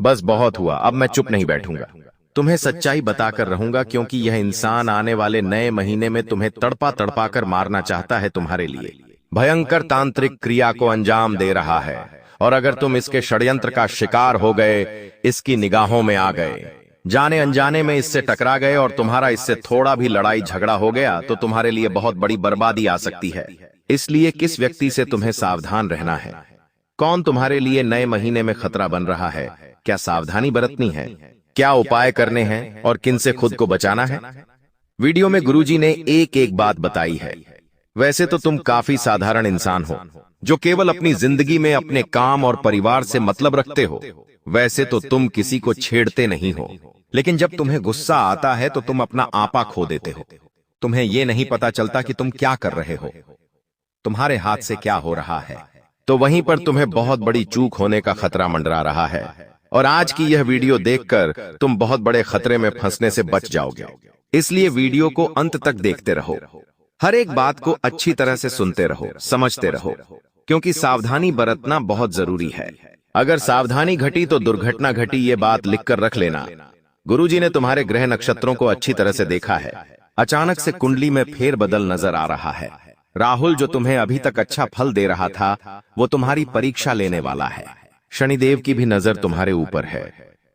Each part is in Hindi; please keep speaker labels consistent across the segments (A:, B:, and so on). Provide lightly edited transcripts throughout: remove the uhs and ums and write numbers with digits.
A: बस बहुत हुआ, अब मैं चुप नहीं बैठूंगा। तुम्हें सच्चाई बताकर रहूंगा, क्योंकि यह इंसान आने वाले नए महीने में तुम्हें तड़पा तड़पा कर मारना चाहता है। तुम्हारे लिए भयंकर तांत्रिक क्रिया को अंजाम दे रहा है, और अगर तुम इसके षड्यंत्र का शिकार हो गए, इसकी निगाहों में आ गए, जाने अनजाने में इससे टकरा गए और तुम्हारा इससे थोड़ा भी लड़ाई झगड़ा हो गया, तो तुम्हारे लिए बहुत बड़ी बर्बादी आ सकती है। इसलिए किस व्यक्ति से तुम्हें सावधान रहना है, कौन तुम्हारे लिए नए महीने में खतरा बन रहा है, क्या सावधानी बरतनी है, क्या उपाय करने हैं और किन से खुद को बचाना है, वीडियो में गुरुजी ने एक एक बात बताई है। वैसे तो तुम काफी साधारण इंसान हो, जो केवल अपनी जिंदगी में अपने काम और परिवार से मतलब रखते हो। वैसे तो तुम किसी को छेड़ते नहीं हो, लेकिन जब तुम्हें गुस्सा आता है तो तुम अपना आपा खो देते हो। तुम्हें यह नहीं पता चलता कि तुम क्या कर रहे हो, तुम्हारे हाथ से क्या हो रहा है। तो वहीं पर तुम्हें बहुत बड़ी चूक होने का खतरा मंडरा रहा है, और आज की यह वीडियो देखकर तुम बहुत बड़े खतरे में फंसने से बच जाओगे। इसलिए वीडियो को अंत तक देखते रहो, हर एक बात को अच्छी तरह से सुनते रहो, समझते रहो, क्योंकि सावधानी बरतना बहुत जरूरी है। अगर सावधानी घटी तो दुर्घटना घटी, ये बात लिखकर रख लेना। गुरुजी ने तुम्हारे ग्रह नक्षत्रों को अच्छी तरह से देखा है। अचानक से कुंडली में फेरबदल नजर आ रहा है। राहुल, जो तुम्हें अभी तक अच्छा फल दे रहा था, वो तुम्हारी परीक्षा लेने वाला है। शनिदेव की भी नजर तुम्हारे ऊपर है।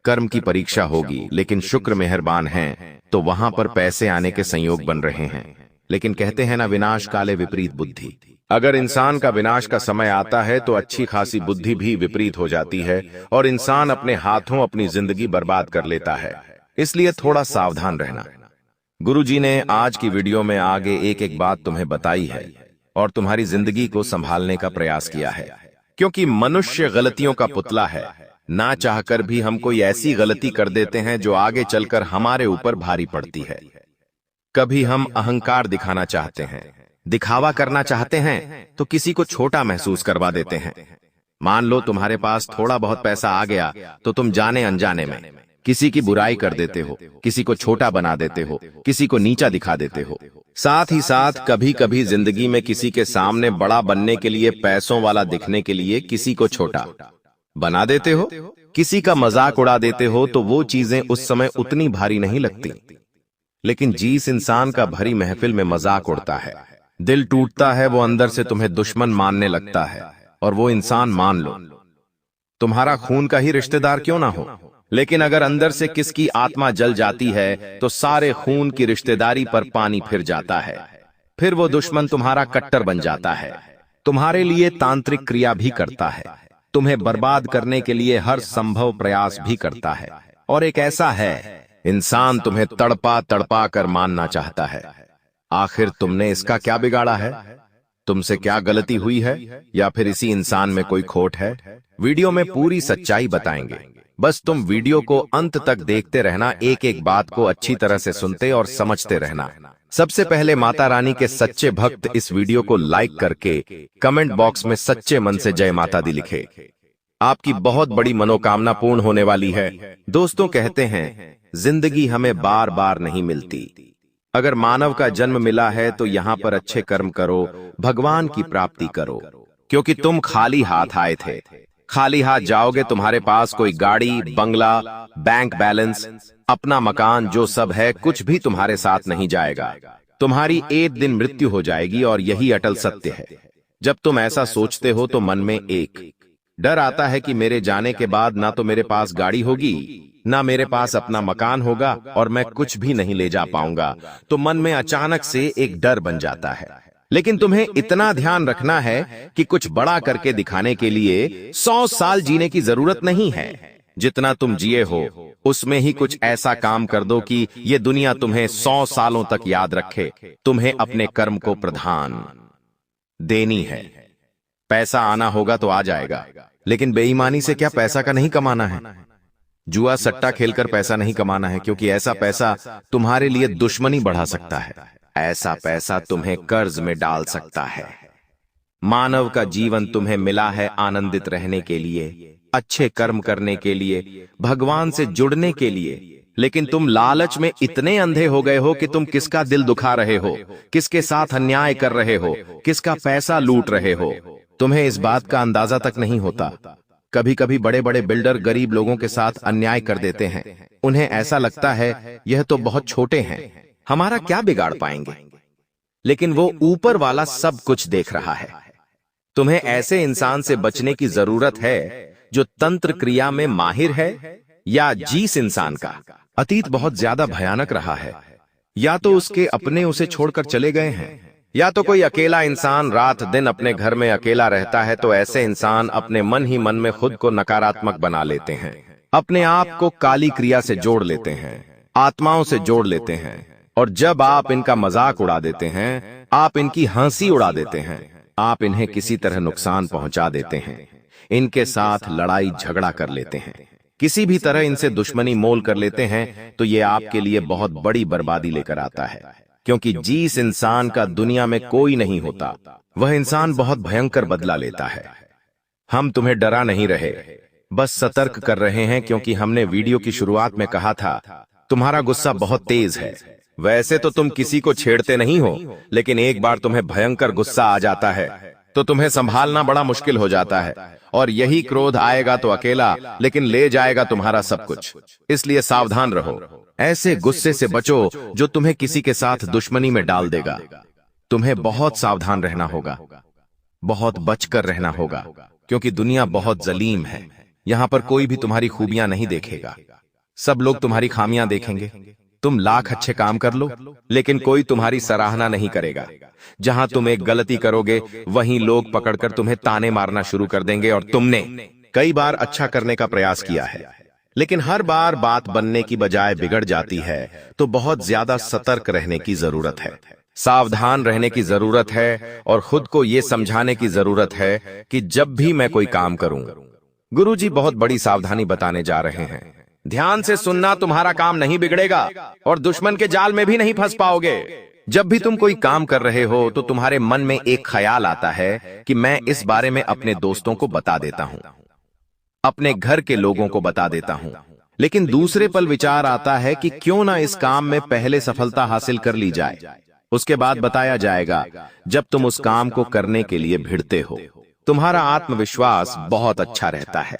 A: कर्म की परीक्षा होगी, लेकिन शुक्र मेहरबान हैं, तो वहां पर पैसे आने के संयोग बन रहे हैं। लेकिन कहते हैं ना, विनाश काले विपरीत बुद्धि। अगर इंसान का विनाश का समय आता है तो अच्छी खासी बुद्धि भी विपरीत हो जाती है, और इंसान अपने हाथों अपनी जिंदगी बर्बाद कर लेता है। इसलिए थोड़ा सावधान रहना। गुरुजी ने आज की वीडियो में आगे एक एक बात तुम्हें बताई है, और तुम्हारी जिंदगी को संभालने का प्रयास किया है। क्योंकि मनुष्य गलतियों का पुतला है, ना चाहकर भी हम कोई ऐसी गलती कर देते हैं जो आगे चलकर हमारे ऊपर भारी पड़ती है। कभी हम अहंकार दिखाना चाहते हैं, दिखावा करना चाहते हैं, तो किसी को छोटा महसूस करवा देते हैं। मान लो तुम्हारे पास थोड़ा बहुत पैसा आ गया, तो तुम जाने अनजाने में किसी की बुराई कर देते हो, किसी को छोटा बना देते हो, किसी को नीचा दिखा देते हो। साथ ही साथ कभी कभी जिंदगी में किसी के सामने बड़ा बनने के लिए, पैसों वाला दिखने के लिए किसी को छोटा बना देते हो, किसी का मजाक उड़ा देते हो, तो वो चीजें उस समय उतनी भारी नहीं लगती। लेकिन जिस इंसान का भरी महफिल में मजाक उड़ता है, दिल टूटता है, वो अंदर से तुम्हें दुश्मन मानने लगता है। और वो इंसान, मान लो तुम्हारा खून का ही रिश्तेदार क्यों ना हो, लेकिन अगर अंदर से किसकी आत्मा जल जाती है, तो सारे खून की रिश्तेदारी पर पानी फिर जाता है। फिर वो दुश्मन तुम्हारा कट्टर बन जाता है, तुम्हारे लिए तांत्रिक क्रिया भी करता है, तुम्हें बर्बाद करने के लिए हर संभव प्रयास भी करता है। और एक ऐसा है इंसान तुम्हें तड़पा तड़पा कर मानना चाहता है। आखिर तुमने इसका क्या बिगाड़ा है, तुमसे क्या गलती हुई है, या फिर इसी इंसान में कोई खोट है? वीडियो में पूरी सच्चाई बताएंगे, बस तुम वीडियो को अंत तक देखते रहना, एक एक बात को अच्छी तरह से सुनते और समझते रहना। सबसे पहले माता रानी के सच्चे भक्त इस वीडियो को लाइक करके कमेंट बॉक्स में सच्चे मन से जय माता दी लिखे। आपकी बहुत बड़ी मनोकामना पूर्ण होने वाली है। दोस्तों, कहते हैं जिंदगी हमें बार बार नहीं मिलती। अगर मानव का जन्म मिला है तो यहाँ पर अच्छे कर्म करो, भगवान की प्राप्ति करो, क्योंकि तुम खाली हाथ आए थे। खाली हाथ जाओगे, तुम्हारे पास कोई गाड़ी, बंगला, बैंक बैलेंस, अपना मकान, जो सब है, कुछ भी तुम्हारे साथ नहीं जाएगा। तुम्हारी एक दिन मृत्यु हो जाएगी, और यही अटल सत्य है। जब तुम ऐसा सोचते हो तो मन में एक डर आता है कि मेरे जाने के बाद ना तो मेरे पास गाड़ी होगी, ना मेरे पास अपना मकान होगा, और मैं कुछ भी नहीं ले जा पाऊंगा। तो मन में अचानक से एक डर बन जाता है। लेकिन तुम्हें इतना ध्यान रखना है कि कुछ बड़ा करके दिखाने के लिए 100 साल जीने की जरूरत नहीं है। जितना तुम जिए हो उसमें ही कुछ ऐसा काम कर दो कि ये दुनिया तुम्हें 100 सालों तक याद रखे। तुम्हें अपने कर्म को प्रधान देनी है। पैसा आना होगा तो आ जाएगा, लेकिन बेईमानी से क्या पैसा का नहीं कमाना है। जुआ सट्टा खेलकर पैसा नहीं कमाना है, क्योंकि ऐसा पैसा तुम्हारे लिए दुश्मनी बढ़ा सकता है। ऐसा पैसा तुम्हें कर्ज में डाल सकता है। मानव का जीवन तुम्हें मिला है आनंदित रहने के लिए, अच्छे कर्म करने के लिए, भगवान से जुड़ने के लिए। लेकिन तुम लालच में इतने अंधे हो गए हो कि तुम किसका दिल दुखा रहे हो, किसके साथ अन्याय कर रहे हो, किसका पैसा लूट रहे हो, तुम्हें इस बात का अंदाजा तक नहीं होता। कभी कभी बड़े बड़े बिल्डर गरीब लोगों के साथ अन्याय कर देते हैं। उन्हें ऐसा लगता है यह तो बहुत छोटे हैं, हमारा क्या बिगाड़ पाएंगे, लेकिन वो ऊपर वाला सब कुछ देख रहा है। तुम्हें ऐसे इंसान से बचने की जरूरत है जो तंत्र क्रिया में माहिर है, या जिस इंसान का अतीत बहुत ज्यादा भयानक रहा है, या तो उसके अपने उसे छोड़कर चले गए हैं, या तो कोई अकेला इंसान रात दिन अपने घर में अकेला रहता है। तो ऐसे इंसान अपने मन ही मन में खुद को नकारात्मक बना लेते हैं, अपने आप को काली क्रिया से जोड़ लेते हैं, आत्माओं से जोड़ लेते हैं। और जब आप इनका मजाक उड़ा देते हैं, आप इनकी हंसी उड़ा देते हैं, आप इन्हें किसी तरह नुकसान पहुंचा देते हैं, इनके साथ लड़ाई झगड़ा कर लेते हैं, किसी भी तरह इनसे दुश्मनी मोल कर लेते हैं, तो ये आपके लिए बहुत बड़ी बर्बादी लेकर आता है। क्योंकि जिस इंसान का दुनिया में कोई नहीं होता, वह इंसान बहुत भयंकर बदला लेता है। हम तुम्हें डरा नहीं रहे, बस सतर्क कर रहे हैं, क्योंकि हमने वीडियो की शुरुआत में कहा था तुम्हारा गुस्सा बहुत तेज है। वैसे तो तुम किसी को छेड़ते नहीं हो, लेकिन एक बार तुम्हें भयंकर गुस्सा आ जाता है तो तुम्हें संभालना बड़ा मुश्किल हो जाता है। और यही क्रोध आएगा तो अकेला, लेकिन ले जाएगा तुम्हारा सब कुछ। इसलिए सावधान रहो, ऐसे गुस्से से बचो जो तुम्हें किसी के साथ दुश्मनी में डाल देगा। तुम्हें बहुत सावधान रहना होगा, बहुत बचकर रहना होगा, क्योंकि दुनिया बहुत जलीम है। यहाँ पर कोई भी तुम्हारी खूबियां नहीं देखेगा, सब लोग तुम्हारी खामियां देखेंगे। तुम लाख अच्छे काम कर लो, लेकिन कोई तुम्हारी सराहना नहीं करेगा। जहां तुम एक गलती करोगे, वहीं लोग पकड़कर तुम्हें ताने मारना शुरू कर देंगे। और तुमने कई बार अच्छा करने का प्रयास किया है, लेकिन हर बार बात बनने की बजाय बिगड़ जाती है। तो बहुत ज्यादा सतर्क रहने की जरूरत है, सावधान रहने की जरूरत है, और खुद को यह समझाने की जरूरत है कि जब भी मैं कोई काम करूं, गुरुजी बहुत बड़ी सावधानी बताने जा रहे हैं। ध्यान से सुनना, तुम्हारा काम नहीं बिगड़ेगा और दुश्मन के जाल में भी नहीं फंस पाओगे। जब भी तुम कोई काम कर रहे हो, तो तुम्हारे मन में एक ख्याल आता है कि मैं इस बारे में अपने दोस्तों को बता देता हूं, अपने घर के लोगों को बता देता हूं। लेकिन दूसरे पल विचार आता है कि क्यों ना इस काम में पहले सफलता हासिल कर ली जाए, उसके बाद बताया जाएगा। जब तुम उस काम को करने के लिए भिड़ते हो, तुम्हारा आत्मविश्वास बहुत अच्छा रहता है।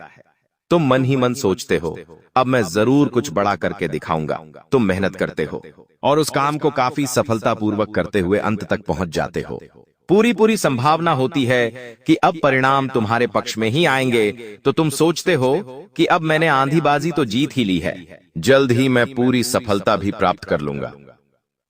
A: तुम मन ही मन सोचते हो, अब मैं जरूर कुछ बड़ा करके दिखाऊंगा। तुम मेहनत करते हो और उस काम को काफी सफलतापूर्वक करते हुए अंत तक पहुंच जाते हो। पूरी संभावना होती है कि अब परिणाम तुम्हारे पक्ष में ही आएंगे। तो तुम सोचते हो कि अब मैंने आंधीबाजी तो जीत ही ली है, जल्द ही मैं पूरी सफलता भी प्राप्त कर लूंगा।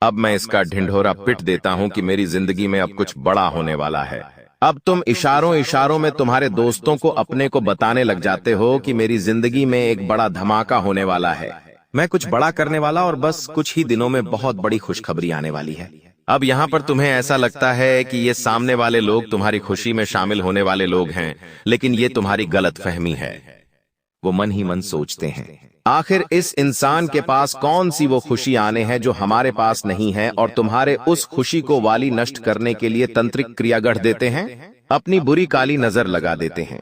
A: अब मैं इसका ढिंढोरा पिट देता हूं कि मेरी जिंदगी में अब कुछ बड़ा होने वाला है। अब तुम इशारों में तुम्हारे दोस्तों को अपने को बताने लग जाते हो कि मेरी जिंदगी में एक बड़ा धमाका होने वाला है, मैं कुछ बड़ा करने वाला, और बस कुछ ही दिनों में बहुत बड़ी खुशखबरी आने वाली है। अब यहाँ पर तुम्हें ऐसा लगता है कि ये सामने वाले लोग तुम्हारी खुशी में शामिल होने वाले लोग हैं, लेकिन ये तुम्हारी गलतफहमी है। वो मन ही मन सोचते हैं, आखिर इस इंसान के पास कौन सी वो खुशी आने हैं जो हमारे पास नहीं है, और तुम्हारे उस खुशी को वाली नष्ट करने के लिए तंत्रिक क्रिया गढ़ देते हैं, अपनी बुरी काली नजर लगा देते हैं।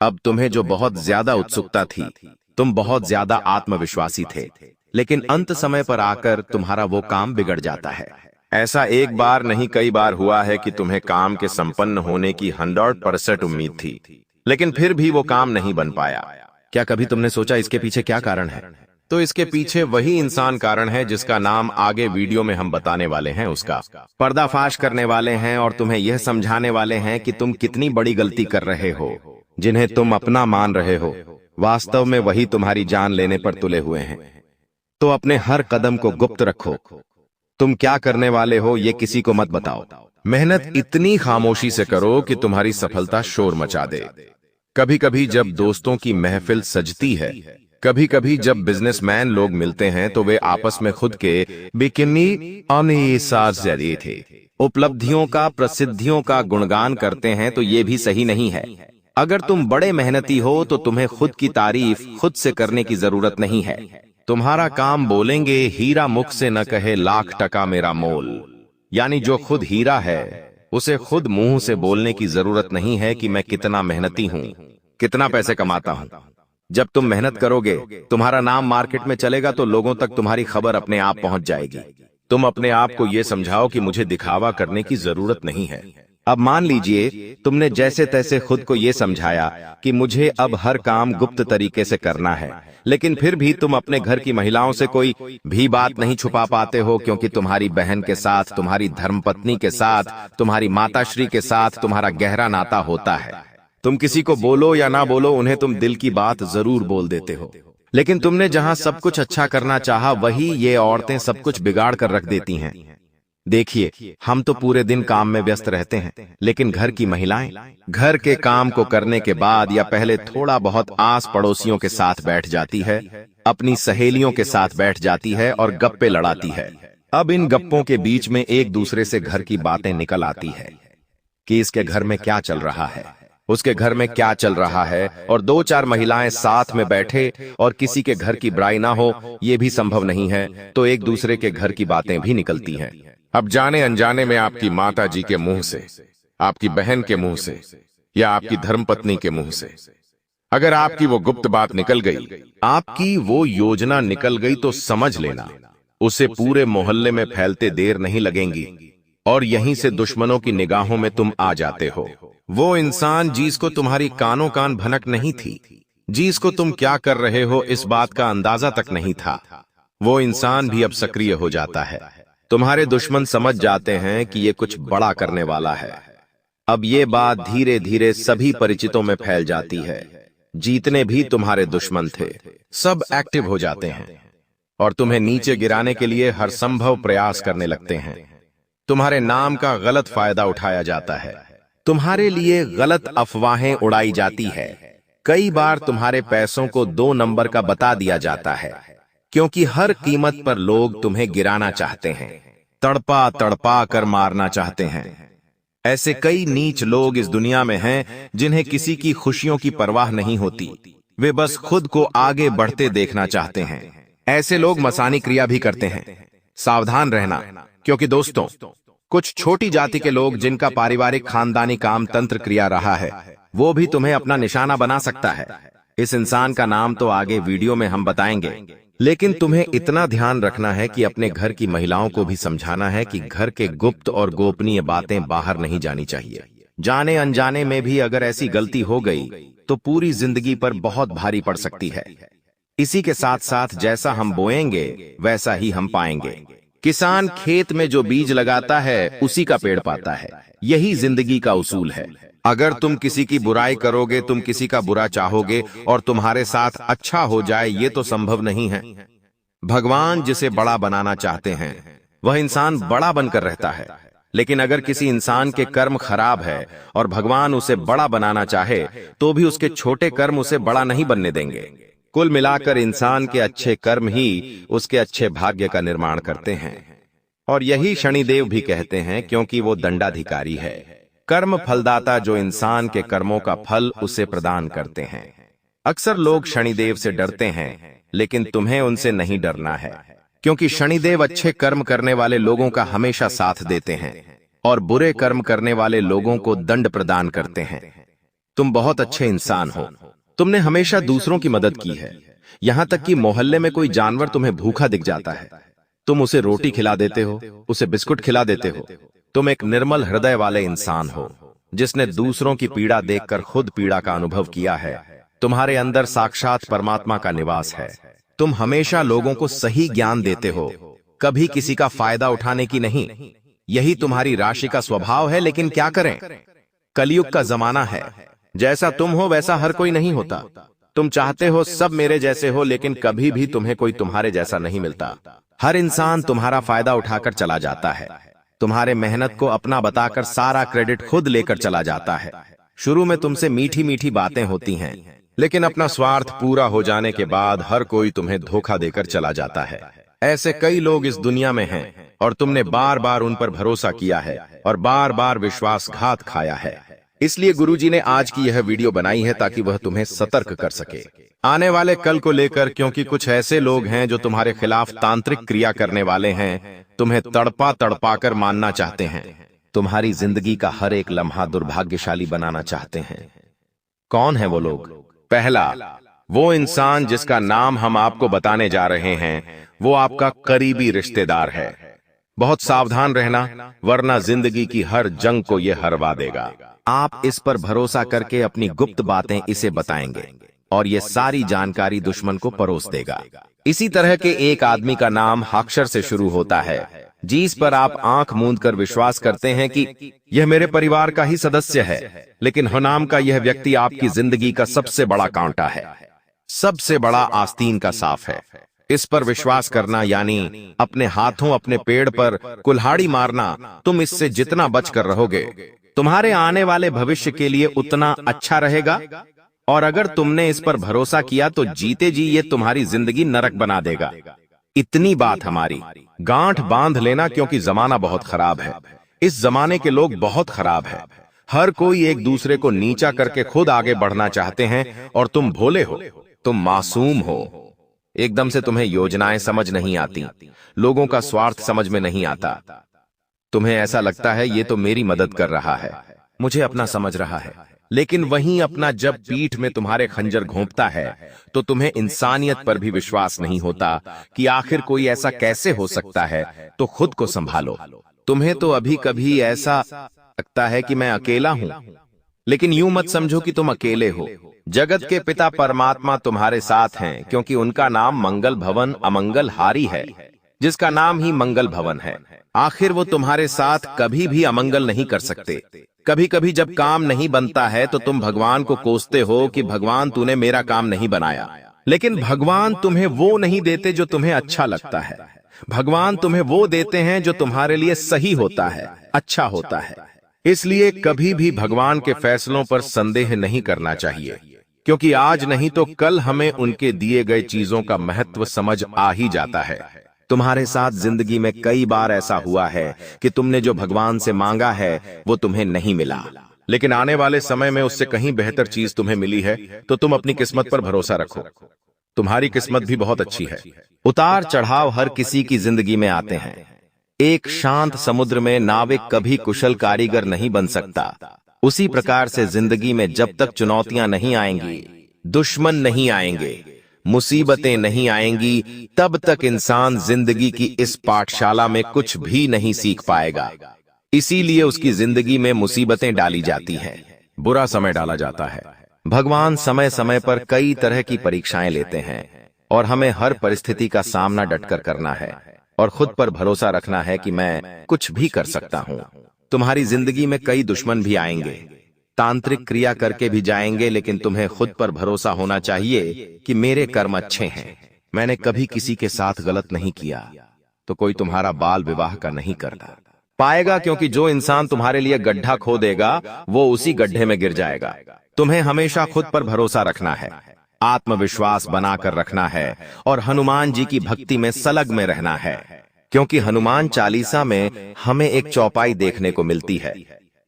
A: अब तुम्हें जो बहुत ज्यादा उत्सुकता थी, तुम बहुत ज्यादा आत्मविश्वासी थे, लेकिन अंत समय पर आकर तुम्हारा वो काम बिगड़ जाता है। ऐसा एक बार नहीं कई बार हुआ है कि तुम्हें काम के संपन्न होने की 100% उम्मीद थी, लेकिन फिर भी वो काम नहीं बन पाया। क्या कभी तुमने सोचा इसके पीछे क्या कारण है? तो इसके पीछे वही इंसान कारण है जिसका नाम आगे वीडियो में हम बताने वाले हैं। उसका पर्दाफाश करने वाले हैं और तुम्हें यह समझाने वाले हैं कि तुम कितनी बड़ी गलती कर रहे हो। जिन्हें तुम अपना मान रहे हो, वास्तव में वही तुम्हारी जान लेने पर तुले हुए हैं। तो अपने हर कदम को गुप्त रखो। तुम क्या करने वाले हो ये किसी को मत बताओ। मेहनत इतनी खामोशी से करो कि तुम्हारी सफलता शोर मचा दे। कभी कभी जब दोस्तों की महफिल सजती है, कभी कभी जब बिजनेसमैन लोग मिलते हैं, तो वे आपस में खुद के बिकिनी अनिसार थे उपलब्धियों का, प्रसिद्धियों का गुणगान करते हैं। तो ये भी सही नहीं है। अगर तुम बड़े मेहनती हो तो तुम्हें खुद की तारीफ खुद से करने की जरूरत नहीं है। तुम्हारा काम बोलेंगे, हीरा मुख से न कहे लाख टका मेरा मोल। यानी जो खुद हीरा है उसे खुद मुंह से बोलने की जरूरत नहीं है कि मैं कितना मेहनती हूं, कितना पैसे कमाता हूं। जब तुम मेहनत करोगे, तुम्हारा नाम मार्केट में चलेगा, तो लोगों तक तुम्हारी खबर अपने आप पहुंच जाएगी। तुम अपने आप को यह समझाओ कि मुझे दिखावा करने की जरूरत नहीं है। अब मान लीजिए तुमने जैसे तैसे खुद को ये समझाया कि मुझे अब हर काम गुप्त तरीके से करना है, लेकिन फिर भी तुम अपने घर की महिलाओं से कोई भी बात नहीं छुपा पाते हो, क्योंकि तुम्हारी बहन के साथ, तुम्हारी धर्मपत्नी के साथ, तुम्हारी माताश्री के साथ तुम्हारा गहरा नाता होता है। तुम किसी को बोलो या ना बोलो, उन्हें तुम दिल की बात जरूर बोल देते हो। लेकिन तुमने जहां सब कुछ अच्छा करना चाहा, वही ये औरतें सब कुछ बिगाड़ कर रख देती हैं। देखिए, हम तो पूरे दिन काम में व्यस्त रहते हैं, लेकिन घर की महिलाएं घर के काम को करने के बाद या पहले थोड़ा बहुत आस पड़ोसियों के साथ बैठ जाती है, अपनी सहेलियों के साथ बैठ जाती है और गप्पे लड़ाती है। अब इन गप्पों के बीच में एक दूसरे से घर की बातें निकल आती है कि इसके घर में क्या चल रहा है, उसके घर में क्या चल रहा है, और दो चार महिलाएं साथ में बैठे और किसी के घर की बुराई ना हो, ये भी संभव नहीं है, तो एक दूसरे के घर की बातें भी निकलती हैं।
B: अब जाने अनजाने में आपकी माता जी के मुंह से, आपकी बहन के मुंह से या आपकी धर्मपत्नी के मुंह से अगर आपकी वो गुप्त बात निकल गई,
A: आपकी वो योजना निकल गई, तो समझ लेना उसे पूरे मोहल्ले में फैलते देर नहीं लगेंगी और यहीं से दुश्मनों की निगाहों में तुम आ जाते हो। वो इंसान जिसको तुम्हारी कानों कान भनक नहीं थी, जिसको तुम क्या कर रहे हो इस बात का अंदाजा तक नहीं था, वो इंसान भी अब सक्रिय हो जाता है। तुम्हारे दुश्मन समझ जाते हैं कि ये कुछ बड़ा करने वाला है। अब ये बात धीरे धीरे सभी परिचितों में फैल जाती है। जितने भी तुम्हारे दुश्मन थे, सब एक्टिव हो जाते हैं और तुम्हें नीचे गिराने के लिए हर संभव प्रयास करने लगते हैं। तुम्हारे नाम का गलत फायदा उठाया जाता है, तुम्हारे लिए गलत अफवाहें उड़ाई जाती है। कई बार तुम्हारे पैसों को 2 नंबर का बता दिया जाता है, क्योंकि हर कीमत पर लोग तुम्हें गिराना चाहते हैं, तड़पा तड़पा कर मारना चाहते हैं। ऐसे कई नीच लोग इस दुनिया में हैं जिन्हें किसी की खुशियों की परवाह नहीं होती, वे बस खुद को आगे बढ़ते देखना चाहते हैं। ऐसे लोग मसानी क्रिया भी करते हैं। सावधान रहना, क्योंकि दोस्तों, कुछ छोटी जाति के लोग जिनका पारिवारिक खानदानी काम तंत्र क्रिया रहा है, वो भी तुम्हें अपना निशाना बना सकता है। इस इंसान का नाम तो आगे वीडियो में हम बताएंगे, लेकिन तुम्हें इतना ध्यान रखना है कि अपने घर की महिलाओं को भी समझाना है कि घर के गुप्त और गोपनीय बातें बाहर नहीं जानी चाहिए। जाने अनजाने में भी अगर ऐसी गलती हो गई तो पूरी जिंदगी पर बहुत भारी पड़ सकती है। इसी के साथ साथ जैसा हम बोएंगे वैसा ही हम पाएंगे। किसान खेत में जो बीज लगाता है उसी का पेड़ पाता है, यही जिंदगी का उसूल है। अगर तुम किसी की बुराई करोगे, तुम किसी का बुरा चाहोगे और तुम्हारे साथ अच्छा हो जाए, ये तो संभव नहीं है। भगवान जिसे बड़ा बनाना चाहते हैं वह इंसान बड़ा बनकर रहता है, लेकिन अगर किसी इंसान के कर्म खराब है और भगवान उसे बड़ा बनाना चाहे तो भी उसके छोटे कर्म उसे बड़ा नहीं बनने देंगे। कुल मिलाकर इंसान के अच्छे कर्म ही उसके अच्छे भाग्य का निर्माण करते हैं, और यही शनिदेव भी कहते हैं, क्योंकि वो दंडाधिकारी है, कर्म फलदाता, जो इंसान के कर्मों का फल उसे प्रदान करते हैं। अक्सर लोग शनिदेव से डरते हैं, लेकिन तुम्हें उनसे नहीं डरना है, क्योंकि शनिदेव अच्छे कर्म करने वाले लोगों का हमेशा साथ देते हैं और बुरे कर्म करने वाले लोगों को दंड प्रदान करते हैं। तुम बहुत अच्छे इंसान हो, तुमने हमेशा दूसरों की मदद की है। यहां तक कि मोहल्ले में कोई जानवर तुम्हें भूखा दिख जाता है, तुम उसे रोटी खिला देते हो, उसे बिस्कुट खिला देते हो। तुम एक निर्मल हृदय वाले इंसान हो, जिसने दूसरों की पीड़ा देखकर खुद पीड़ा का अनुभव किया है। तुम्हारे अंदर साक्षात परमात्मा का निवास है। तुम हमेशा लोगों को सही ज्ञान देते हो, कभी किसी का फायदा उठाने की नहीं। यही तुम्हारी राशि का स्वभाव है, लेकिन क्या करें, कलयुग का जमाना है। जैसा तुम हो वैसा हर कोई नहीं होता। तुम चाहते हो सब मेरे जैसे हो, लेकिन कभी भी तुम्हें कोई तुम्हारे जैसा नहीं मिलता। हर इंसान तुम्हारा फायदा उठाकर चला जाता है, तुम्हारे मेहनत को अपना बताकर सारा क्रेडिट खुद लेकर चला जाता है। शुरू में तुमसे मीठी मीठी बातें होती हैं, लेकिन अपना स्वार्थ पूरा हो जाने के बाद हर कोई तुम्हें धोखा देकर चला जाता है। ऐसे कई लोग इस दुनिया में हैं और तुमने बार बार उन पर भरोसा किया है और बार बार विश्वासघात खाया है। इसलिए गुरुजी ने आज की यह वीडियो बनाई है ताकि वह तुम्हें सतर्क कर सके आने वाले कल को लेकर, क्योंकि कुछ ऐसे लोग हैं जो तुम्हारे खिलाफ तांत्रिक क्रिया करने वाले हैं, तुम्हें तड़पा तड़पा कर मानना चाहते हैं, तुम्हारी जिंदगी का हर एक लम्हा दुर्भाग्यशाली बनाना चाहते हैं। कौन है वो लोग? पहला, वो इंसान जिसका नाम हम आपको बताने जा रहे हैं, वो आपका करीबी रिश्तेदार है। बहुत सावधान रहना, वरना जिंदगी की हर जंग को यह हरवा देगा। आप इस पर भरोसा करके अपनी गुप्त बातें इसे बताएंगे और ये सारी जानकारी दुश्मन को परोस देगा। इसी तरह के एक आदमी का नाम अक्षर से शुरू होता है, जिस पर आप आंख मूंद कर विश्वास करते हैं कि यह मेरे परिवार का ही सदस्य है, लेकिन नाम का यह व्यक्ति आपकी जिंदगी का सबसे बड़ा कांटा है, सबसे बड़ा आस्तीन का साफ है। इस पर विश्वास करना यानी अपने हाथों अपने पेड़ पर कुल्हाड़ी मारना। तुम इससे जितना बचकर रहोगे, तुम्हारे आने वाले भविष्य के लिए उतना अच्छा रहेगा। और अगर तुमने इस पर भरोसा किया तो जीते जी ये तुम्हारी जिंदगी नरक बना देगा। इतनी बात हमारी, गांठ बांध लेना, क्योंकि जमाना बहुत खराब है। इस जमाने के लोग बहुत खराब है। हर कोई एक दूसरे को नीचा करके खुद आगे बढ़ना चाहते हैं, और तुम भोले हो, तुम मासूम हो। एकदम से तुम्हें योजनाएं समझ नहीं आती, लोगों का स्वार्थ समझ में नहीं आता। तुम्हें ऐसा लगता है ये तो मेरी मदद कर रहा है, मुझे अपना समझ रहा है। लेकिन वहीं अपना जब पीठ में तुम्हारे खंजर घोंपता है तो तुम्हें इंसानियत पर भी विश्वास नहीं होता कि आखिर कोई ऐसा कैसे हो सकता है। तो खुद को संभालो। तुम्हें तो अभी कभी ऐसा लगता है कि मैं अकेला हूं, लेकिन यूं मत समझो कि तुम अकेले हो। जगत के पिता परमात्मा तुम्हारे साथ हैं, क्योंकि उनका नाम मंगल भवन अमंगल हारी है, जिसका नाम ही मंगल भवन है। आखिर वो तुम्हारे साथ कभी भी अमंगल नहीं कर सकते। कभी कभी जब काम नहीं बनता है तो तुम भगवान को कोसते हो कि भगवान तूने मेरा काम नहीं बनाया, लेकिन भगवान तुम्हें वो नहीं देते जो तुम्हें अच्छा लगता है। भगवान तुम्हें वो देते हैं जो तुम्हारे लिए सही होता है, अच्छा होता है। इसलिए कभी भी भगवान के फैसलों पर संदेह नहीं करना चाहिए, क्योंकि आज नहीं तो कल हमें उनके दिए गए चीजों का महत्व समझ आ ही जाता है। तुम्हारे साथ जिंदगी में कई बार ऐसा हुआ है कि तुमने जो भगवान से मांगा है वो तुम्हें नहीं मिला, लेकिन आने वाले समय में उससे कहीं बेहतर चीज तुम्हें मिली है। तो तुम अपनी किस्मत पर भरोसा रखो, तुम्हारी किस्मत भी बहुत अच्छी है। उतार चढ़ाव हर किसी की जिंदगी में आते हैं। एक शांत समुद्र में नाविक कभी कुशल कारीगर नहीं बन सकता। उसी प्रकार से जिंदगी में जब तक चुनौतियां नहीं आएंगी, दुश्मन नहीं आएंगे, मुसीबतें नहीं आएंगी, तब तक इंसान जिंदगी की इस पाठशाला में कुछ भी नहीं सीख पाएगा। इसीलिए उसकी जिंदगी में मुसीबतें डाली जाती हैं, बुरा समय डाला जाता है। भगवान समय समय पर कई तरह की परीक्षाएं लेते हैं और हमें हर परिस्थिति का सामना डटकर करना है और खुद पर भरोसा रखना है कि मैं कुछ भी कर सकता हूं। तुम्हारी जिंदगी में कई दुश्मन भी आएंगे, तांत्रिक क्रिया करके भी जाएंगे, लेकिन तुम्हें खुद पर भरोसा होना चाहिए कि मेरे कर्म अच्छे हैं, मैंने कभी किसी के साथ गलत नहीं किया, तो कोई तुम्हारा बाल विवाह का नहीं करता पाएगा, क्योंकि जो इंसान तुम्हारे लिए गड्ढा खोदेगा वो उसी गड्ढे में गिर जाएगा। तुम्हें हमेशा खुद पर भरोसा रखना है, आत्मविश्वास बनाकर रखना है और हनुमान जी की भक्ति में सलग में रहना है, क्योंकि हनुमान चालीसा में हमें एक चौपाई देखने को मिलती है,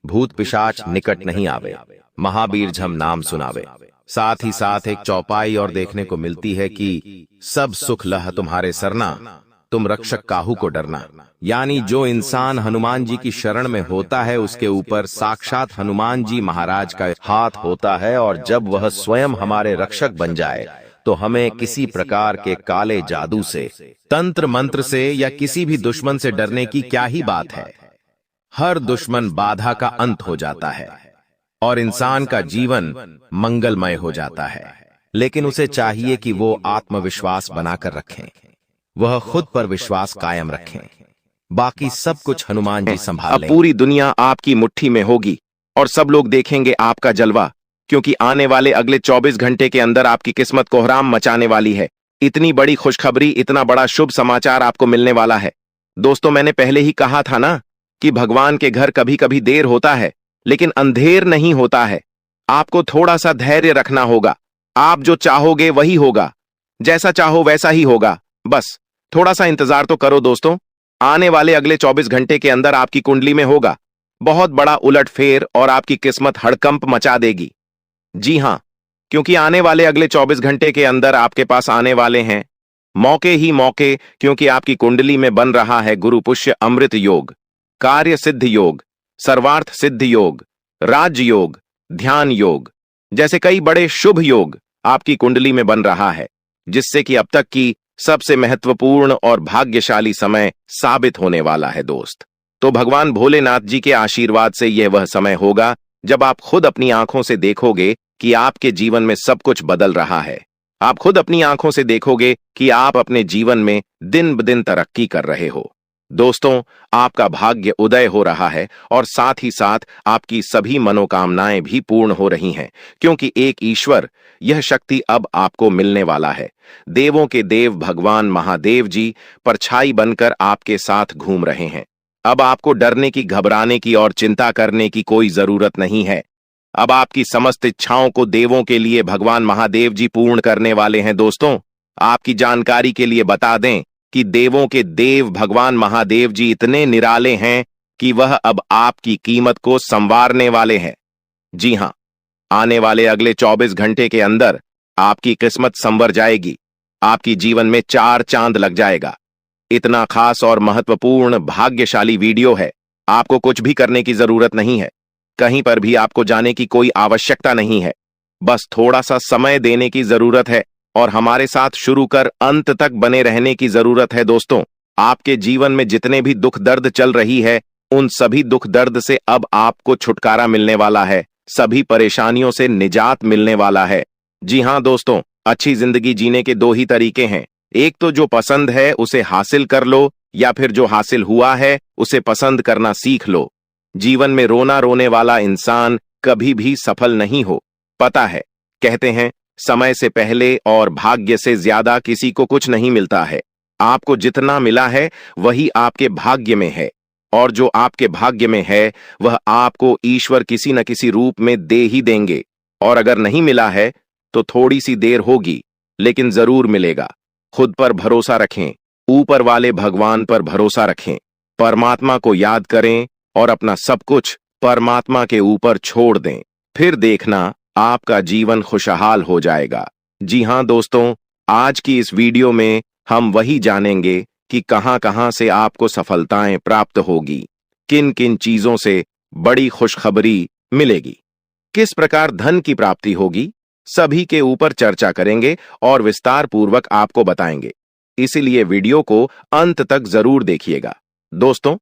A: भूत पिशाच निकट नहीं आवे, महावीर झम नाम सुनावे। साथ ही साथ एक चौपाई और देखने को मिलती है कि सब सुख लह तुम्हारे सरना, तुम रक्षक काहू को डरना। यानी जो इंसान हनुमान जी की शरण में होता है उसके ऊपर साक्षात हनुमान जी महाराज का हाथ होता है, और जब वह स्वयं हमारे रक्षक बन जाए तो हमें किसी प्रकार के काले जादू से, तंत्र मंत्र से या किसी भी दुश्मन से डरने की क्या ही बात है। हर दुश्मन बाधा का अंत हो जाता है और इंसान का जीवन मंगलमय हो जाता है। लेकिन उसे चाहिए कि वो आत्मविश्वास बनाकर रखें, वह खुद पर विश्वास कायम रखें, बाकी सब कुछ हनुमान जी संभाल लेंगे।
C: अब पूरी दुनिया आपकी मुट्ठी में होगी और सब लोग देखेंगे आपका जलवा, क्योंकि आने वाले अगले 24 घंटे के अंदर आपकी किस्मत कोहराम मचाने वाली है। इतनी बड़ी खुशखबरी, इतना बड़ा शुभ समाचार आपको मिलने वाला है। दोस्तों, मैंने पहले ही कहा था ना कि भगवान के घर कभी कभी देर होता है, लेकिन अंधेर नहीं होता है। आपको थोड़ा सा धैर्य रखना होगा। आप जो चाहोगे वही होगा, जैसा चाहो वैसा ही होगा। बस थोड़ा सा इंतजार तो करो दोस्तों। आने वाले अगले 24 घंटे के अंदर आपकी कुंडली में होगा बहुत बड़ा उलटफेर और आपकी किस्मत हड़कंप मचा देगी। जी हां, क्योंकि आने वाले अगले 24 घंटे के अंदर आपके पास आने वाले हैं मौके ही मौके, क्योंकि आपकी कुंडली में बन रहा है गुरु पुष्य अमृत योग, कार्य सिद्ध योग, सर्वार्थ सिद्ध योग, राज्य योग, ध्यान योग जैसे कई बड़े शुभ योग आपकी कुंडली में बन रहा है, जिससे कि अब तक की सबसे महत्वपूर्ण और भाग्यशाली समय साबित होने वाला है दोस्त। तो भगवान भोलेनाथ जी के आशीर्वाद से यह वह समय होगा जब आप खुद अपनी आंखों से देखोगे कि आपके जीवन में सब कुछ बदल रहा है। आप खुद अपनी आंखों से देखोगे कि आप अपने जीवन में दिन ब दिन तरक्की कर रहे हो। दोस्तों, आपका भाग्य उदय हो रहा है और साथ ही साथ आपकी सभी मनोकामनाएं भी पूर्ण हो रही हैं, क्योंकि एक ईश्वर, यह शक्ति अब आपको मिलने वाला है। देवों के देव भगवान महादेव जी परछाई बनकर आपके साथ घूम रहे हैं। अब आपको डरने की, घबराने की और चिंता करने की कोई जरूरत नहीं है। अब आपकी समस्त इच्छाओं को देवों के लिए भगवान महादेव जी पूर्ण करने वाले हैं। दोस्तों, आपकी जानकारी के लिए बता दें कि देवों के देव भगवान महादेव जी इतने निराले हैं कि वह अब आपकी कीमत को संवारने वाले हैं। जी हां, आने वाले अगले 24 घंटे के अंदर आपकी किस्मत संवर जाएगी। आपकी जीवन में 4 चांद लग जाएगा। इतना खास और महत्वपूर्ण भाग्यशाली वीडियो है। आपको कुछ भी करने की जरूरत नहीं है। कहीं पर भी आपको जाने की कोई आवश्यकता नहीं है। बस थोड़ा सा समय देने की जरूरत है और हमारे साथ शुरू कर अंत तक बने रहने की जरूरत है। दोस्तों, आपके जीवन में जितने भी दुख दर्द चल रही है, उन सभी दुख दर्द से अब आपको छुटकारा मिलने वाला है। सभी परेशानियों से निजात मिलने वाला है। जी हां दोस्तों, अच्छी जिंदगी जीने के 2 ही तरीके हैं। एक तो जो पसंद है उसे हासिल कर लो, या फिर जो हासिल हुआ है उसे पसंद करना सीख लो। जीवन में रोना रोने वाला इंसान कभी भी सफल नहीं हो। पता है, कहते हैं समय से पहले और भाग्य से ज्यादा किसी को कुछ नहीं मिलता है। आपको जितना मिला है वही आपके भाग्य में है, और जो आपके भाग्य में है वह आपको ईश्वर किसी न किसी रूप में दे ही देंगे। और अगर नहीं मिला है तो थोड़ी सी देर होगी, लेकिन जरूर मिलेगा। खुद पर भरोसा रखें, ऊपर वाले भगवान पर भरोसा रखें, परमात्मा को याद करें और अपना सब कुछ परमात्मा के ऊपर छोड़ दें। फिर देखना, आपका जीवन खुशहाल हो जाएगा। जी हां दोस्तों, आज की इस वीडियो में हम वही जानेंगे कि कहां कहां से आपको सफलताएं प्राप्त होगी, किन किन चीजों से बड़ी खुशखबरी मिलेगी, किस प्रकार धन की प्राप्ति होगी, सभी के ऊपर चर्चा करेंगे और विस्तार पूर्वक आपको बताएंगे। इसीलिए वीडियो को अंत तक जरूर देखिएगा। दोस्तों,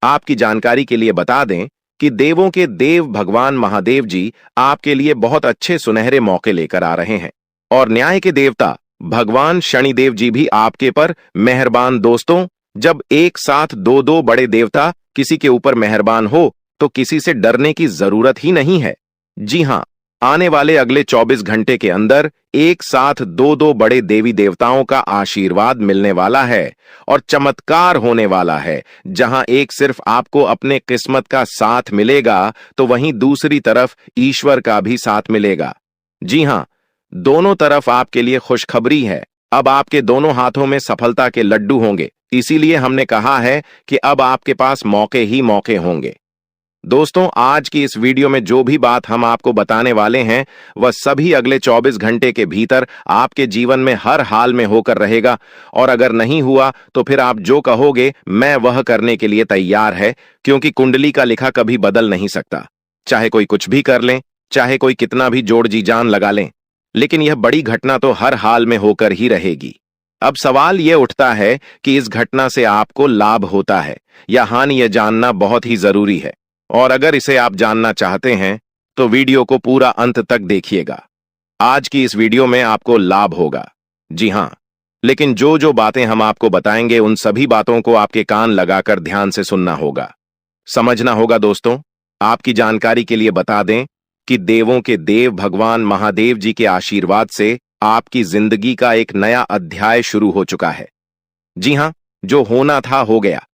C: आपकी जानकारी के लिए बता दें कि देवों के देव भगवान महादेव जी आपके लिए बहुत अच्छे सुनहरे मौके लेकर आ रहे हैं, और न्याय के देवता भगवान शनिदेव जी भी आपके पर मेहरबान। दोस्तों, जब एक साथ 2 बड़े देवता किसी के ऊपर मेहरबान हो तो किसी से डरने की जरूरत ही नहीं है। जी हां, आने वाले अगले 24 घंटे के अंदर एक साथ 2 बड़े देवी देवताओं का आशीर्वाद मिलने वाला है और चमत्कार होने वाला है। जहां एक सिर्फ आपको अपने किस्मत का साथ मिलेगा, तो वहीं दूसरी तरफ ईश्वर का भी साथ मिलेगा। जी हां, दोनों तरफ आपके लिए खुशखबरी है। अब आपके दोनों हाथों में सफलता के लड्डू होंगे। इसीलिए हमने कहा है कि अब आपके पास मौके ही मौके होंगे। दोस्तों, आज की इस वीडियो में जो भी बात हम आपको बताने वाले हैं वह सभी अगले 24 घंटे के भीतर आपके जीवन में हर हाल में होकर रहेगा, और अगर नहीं हुआ तो फिर आप जो कहोगे मैं वह करने के लिए तैयार है, क्योंकि कुंडली का लिखा कभी बदल नहीं सकता। चाहे कोई कुछ भी कर लें, चाहे कोई कितना भी जोड़ जी जान लगा लें, लेकिन यह बड़ी घटना तो हर हाल में होकर ही रहेगी। अब सवाल यह उठता है कि इस घटना से आपको लाभ होता है या हानि, यह जानना बहुत ही जरूरी है। और अगर इसे आप जानना चाहते हैं तो वीडियो को पूरा अंत तक देखिएगा। आज की इस वीडियो में आपको लाभ होगा। जी हां, लेकिन जो जो बातें हम आपको बताएंगे उन सभी बातों को आपके कान लगाकर ध्यान से सुनना होगा, समझना होगा। दोस्तों, आपकी जानकारी के लिए बता दें कि देवों के देव भगवान महादेव जी के आशीर्वाद से आपकी जिंदगी का एक नया अध्याय शुरू हो चुका है। जी हां, जो होना था हो गया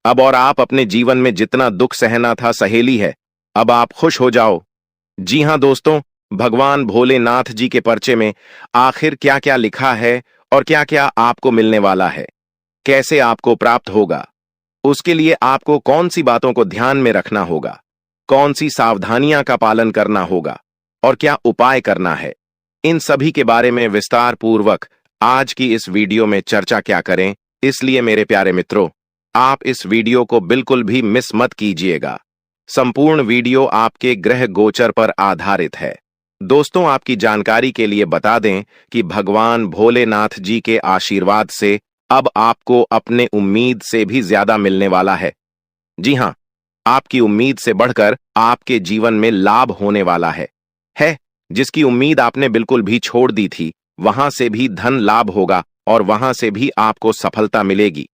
C: अब, और आप अपने जीवन में जितना दुख सहना था सहेली है। अब आप खुश हो जाओ। जी हां दोस्तों, भगवान भोलेनाथ जी के पर्चे में आखिर क्या क्या लिखा है और क्या क्या आपको मिलने वाला है, कैसे आपको प्राप्त होगा, उसके लिए आपको कौन सी बातों को ध्यान में रखना होगा, कौन सी सावधानियां का पालन करना होगा और क्या उपाय करना है, इन सभी के बारे में विस्तार पूर्वक आज की इस वीडियो में चर्चा क्या करें। इसलिए मेरे प्यारे मित्रों, आप इस वीडियो को बिल्कुल भी मिस मत कीजिएगा। संपूर्ण वीडियो आपके ग्रह गोचर पर आधारित है। दोस्तों, आपकी जानकारी के लिए बता दें कि भगवान भोलेनाथ जी के आशीर्वाद से अब आपको अपने उम्मीद से भी ज्यादा मिलने वाला है। जी हां, आपकी उम्मीद से बढ़कर आपके जीवन में लाभ होने वाला है। जिसकी उम्मीद आपने बिल्कुल भी छोड़ दी थी, वहां से भी धन लाभ होगा और वहां से भी आपको सफलता मिलेगी,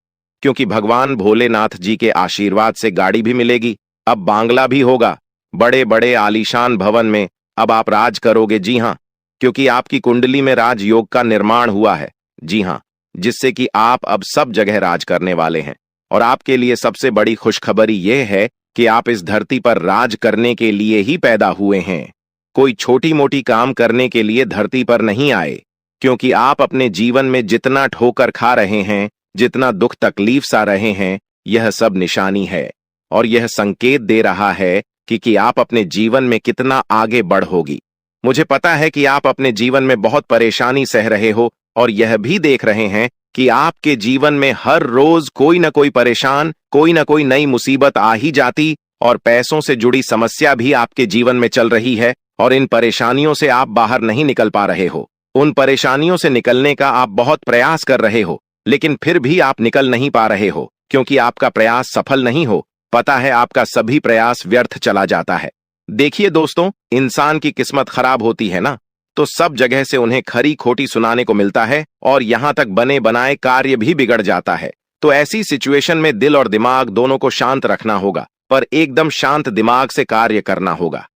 C: क्योंकि भगवान भोलेनाथ जी के आशीर्वाद से गाड़ी भी मिलेगी, अब बांग्ला भी होगा, बड़े बड़े आलीशान भवन में अब आप राज करोगे। जी हां, क्योंकि आपकी कुंडली में राजयोग का निर्माण हुआ है। जी हां, जिससे कि आप अब सब जगह राज करने वाले हैं। और आपके लिए सबसे बड़ी खुशखबरी यह है कि आप इस धरती पर राज करने के लिए ही पैदा हुए हैं। कोई छोटी मोटी काम करने के लिए धरती पर नहीं आए, क्योंकि आप अपने जीवन में जितना ठोकर खा रहे हैं, जितना दुख तकलीफ सा रहे हैं, यह सब निशानी है और यह संकेत दे रहा है कि आप अपने जीवन में कितना आगे बढ़ोगी। मुझे पता है कि आप अपने जीवन में बहुत परेशानी सह रहे हो और यह भी देख रहे हैं कि आपके जीवन में हर रोज कोई ना कोई परेशान, कोई ना कोई नई मुसीबत आ ही जाती और पैसों से जुड़ी समस्या भी आपके जीवन में चल रही है और इन परेशानियों से आप बाहर नहीं निकल पा रहे हो। उन परेशानियों से निकलने का आप बहुत प्रयास कर रहे हो, लेकिन फिर भी आप निकल नहीं पा रहे हो क्योंकि आपका प्रयास सफल नहीं हो। पता है, आपका सभी प्रयास व्यर्थ चला जाता है। देखिए दोस्तों, इंसान की किस्मत खराब होती है ना, तो सब जगह से उन्हें खरी खोटी सुनाने को मिलता है और यहां तक बने बनाए कार्य भी बिगड़ जाता है। तो ऐसी सिचुएशन में दिल और दिमाग दोनों को शांत रखना होगा, पर एकदम शांत दिमाग से कार्य करना होगा।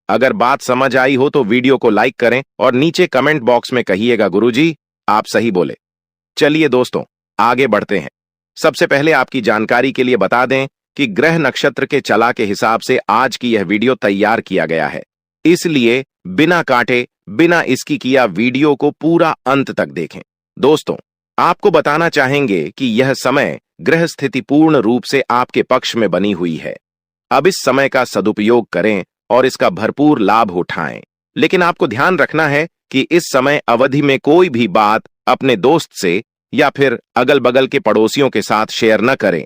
C: अगर बात समझ आई हो तो वीडियो को लाइक करें और नीचे कमेंट बॉक्स में कहिएगा गुरुजी आप सही बोले। चलिए दोस्तों, आगे बढ़ते हैं। सबसे पहले आपकी जानकारी के लिए बता दें कि ग्रह नक्षत्र के चला के हिसाब से आज की यह वीडियो तैयार किया गया है, इसलिए बिना काटे बिना इसकी किया वीडियो को पूरा अंत तक देखें। दोस्तों, आपको बताना चाहेंगे कि यह समय ग्रह स्थिति पूर्ण रूप से आपके पक्ष में बनी हुई है। अब इस समय का सदुपयोग करें और इसका भरपूर लाभ उठाएं। लेकिन आपको ध्यान रखना है कि इस समय अवधि में कोई भी बात अपने दोस्त से या फिर अगल बगल के पड़ोसियों के साथ शेयर न करें,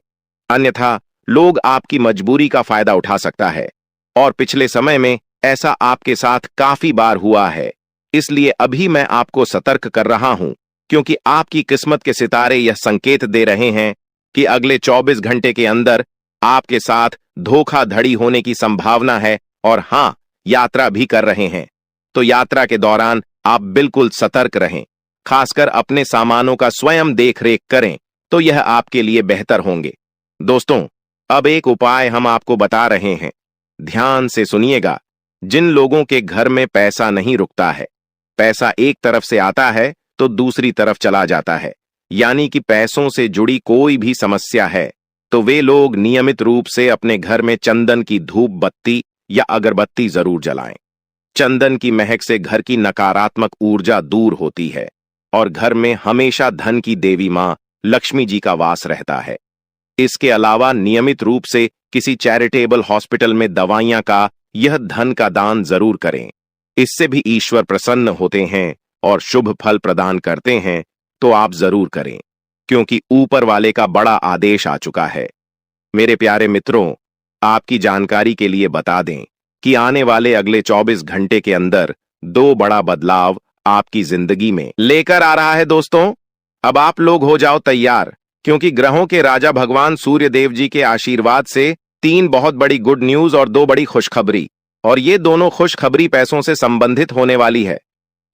C: अन्यथा लोग आपकी मजबूरी का फायदा उठा सकता है और पिछले समय में ऐसा आपके साथ काफी बार हुआ है। इसलिए अभी मैं आपको सतर्क कर रहा हूं, क्योंकि आपकी किस्मत के सितारे यह संकेत दे रहे हैं कि अगले 24 घंटे के अंदर आपके साथ धोखाधड़ी होने की संभावना है और हां, यात्रा भी कर रहे हैं। तो यात्रा के दौरान आप बिल्कुल सतर्क रहें, खासकर अपने सामानों का स्वयं देखरेख करें, तो यह आपके लिए बेहतर होंगे। दोस्तों, अब एक उपाय हम आपको बता रहे हैं, ध्यान से सुनिएगा। जिन लोगों के घर में पैसा नहीं रुकता है, पैसा एक तरफ से आता है तो दूसरी तरफ चला जाता है, यानी कि पैसों से जुड़ी कोई भी समस्या है, तो वे लोग नियमित रूप से अपने घर में चंदन की धूप बत्ती या अगरबत्ती जरूर जलाएं। चंदन की महक से घर की नकारात्मक ऊर्जा दूर होती है और घर में हमेशा धन की देवी मां लक्ष्मी जी का वास रहता है। इसके अलावा नियमित रूप से किसी चैरिटेबल हॉस्पिटल में दवाइयां का यह धन का दान जरूर करें। इससे भी ईश्वर प्रसन्न होते हैं और शुभ फल प्रदान करते हैं, तो आप जरूर करें, क्योंकि ऊपर वाले का बड़ा आदेश आ चुका है। मेरे प्यारे मित्रों, आपकी जानकारी के लिए बता दें कि आने वाले अगले 24 घंटे के अंदर 2 बड़ा बदलाव आपकी जिंदगी में लेकर आ रहा है। दोस्तों, अब आप लोग हो जाओ तैयार, क्योंकि ग्रहों के राजा भगवान सूर्य देव जी के आशीर्वाद से 3 बहुत बड़ी गुड न्यूज और 2 बड़ी खुशखबरी, और ये दोनों खुशखबरी पैसों से संबंधित होने वाली है।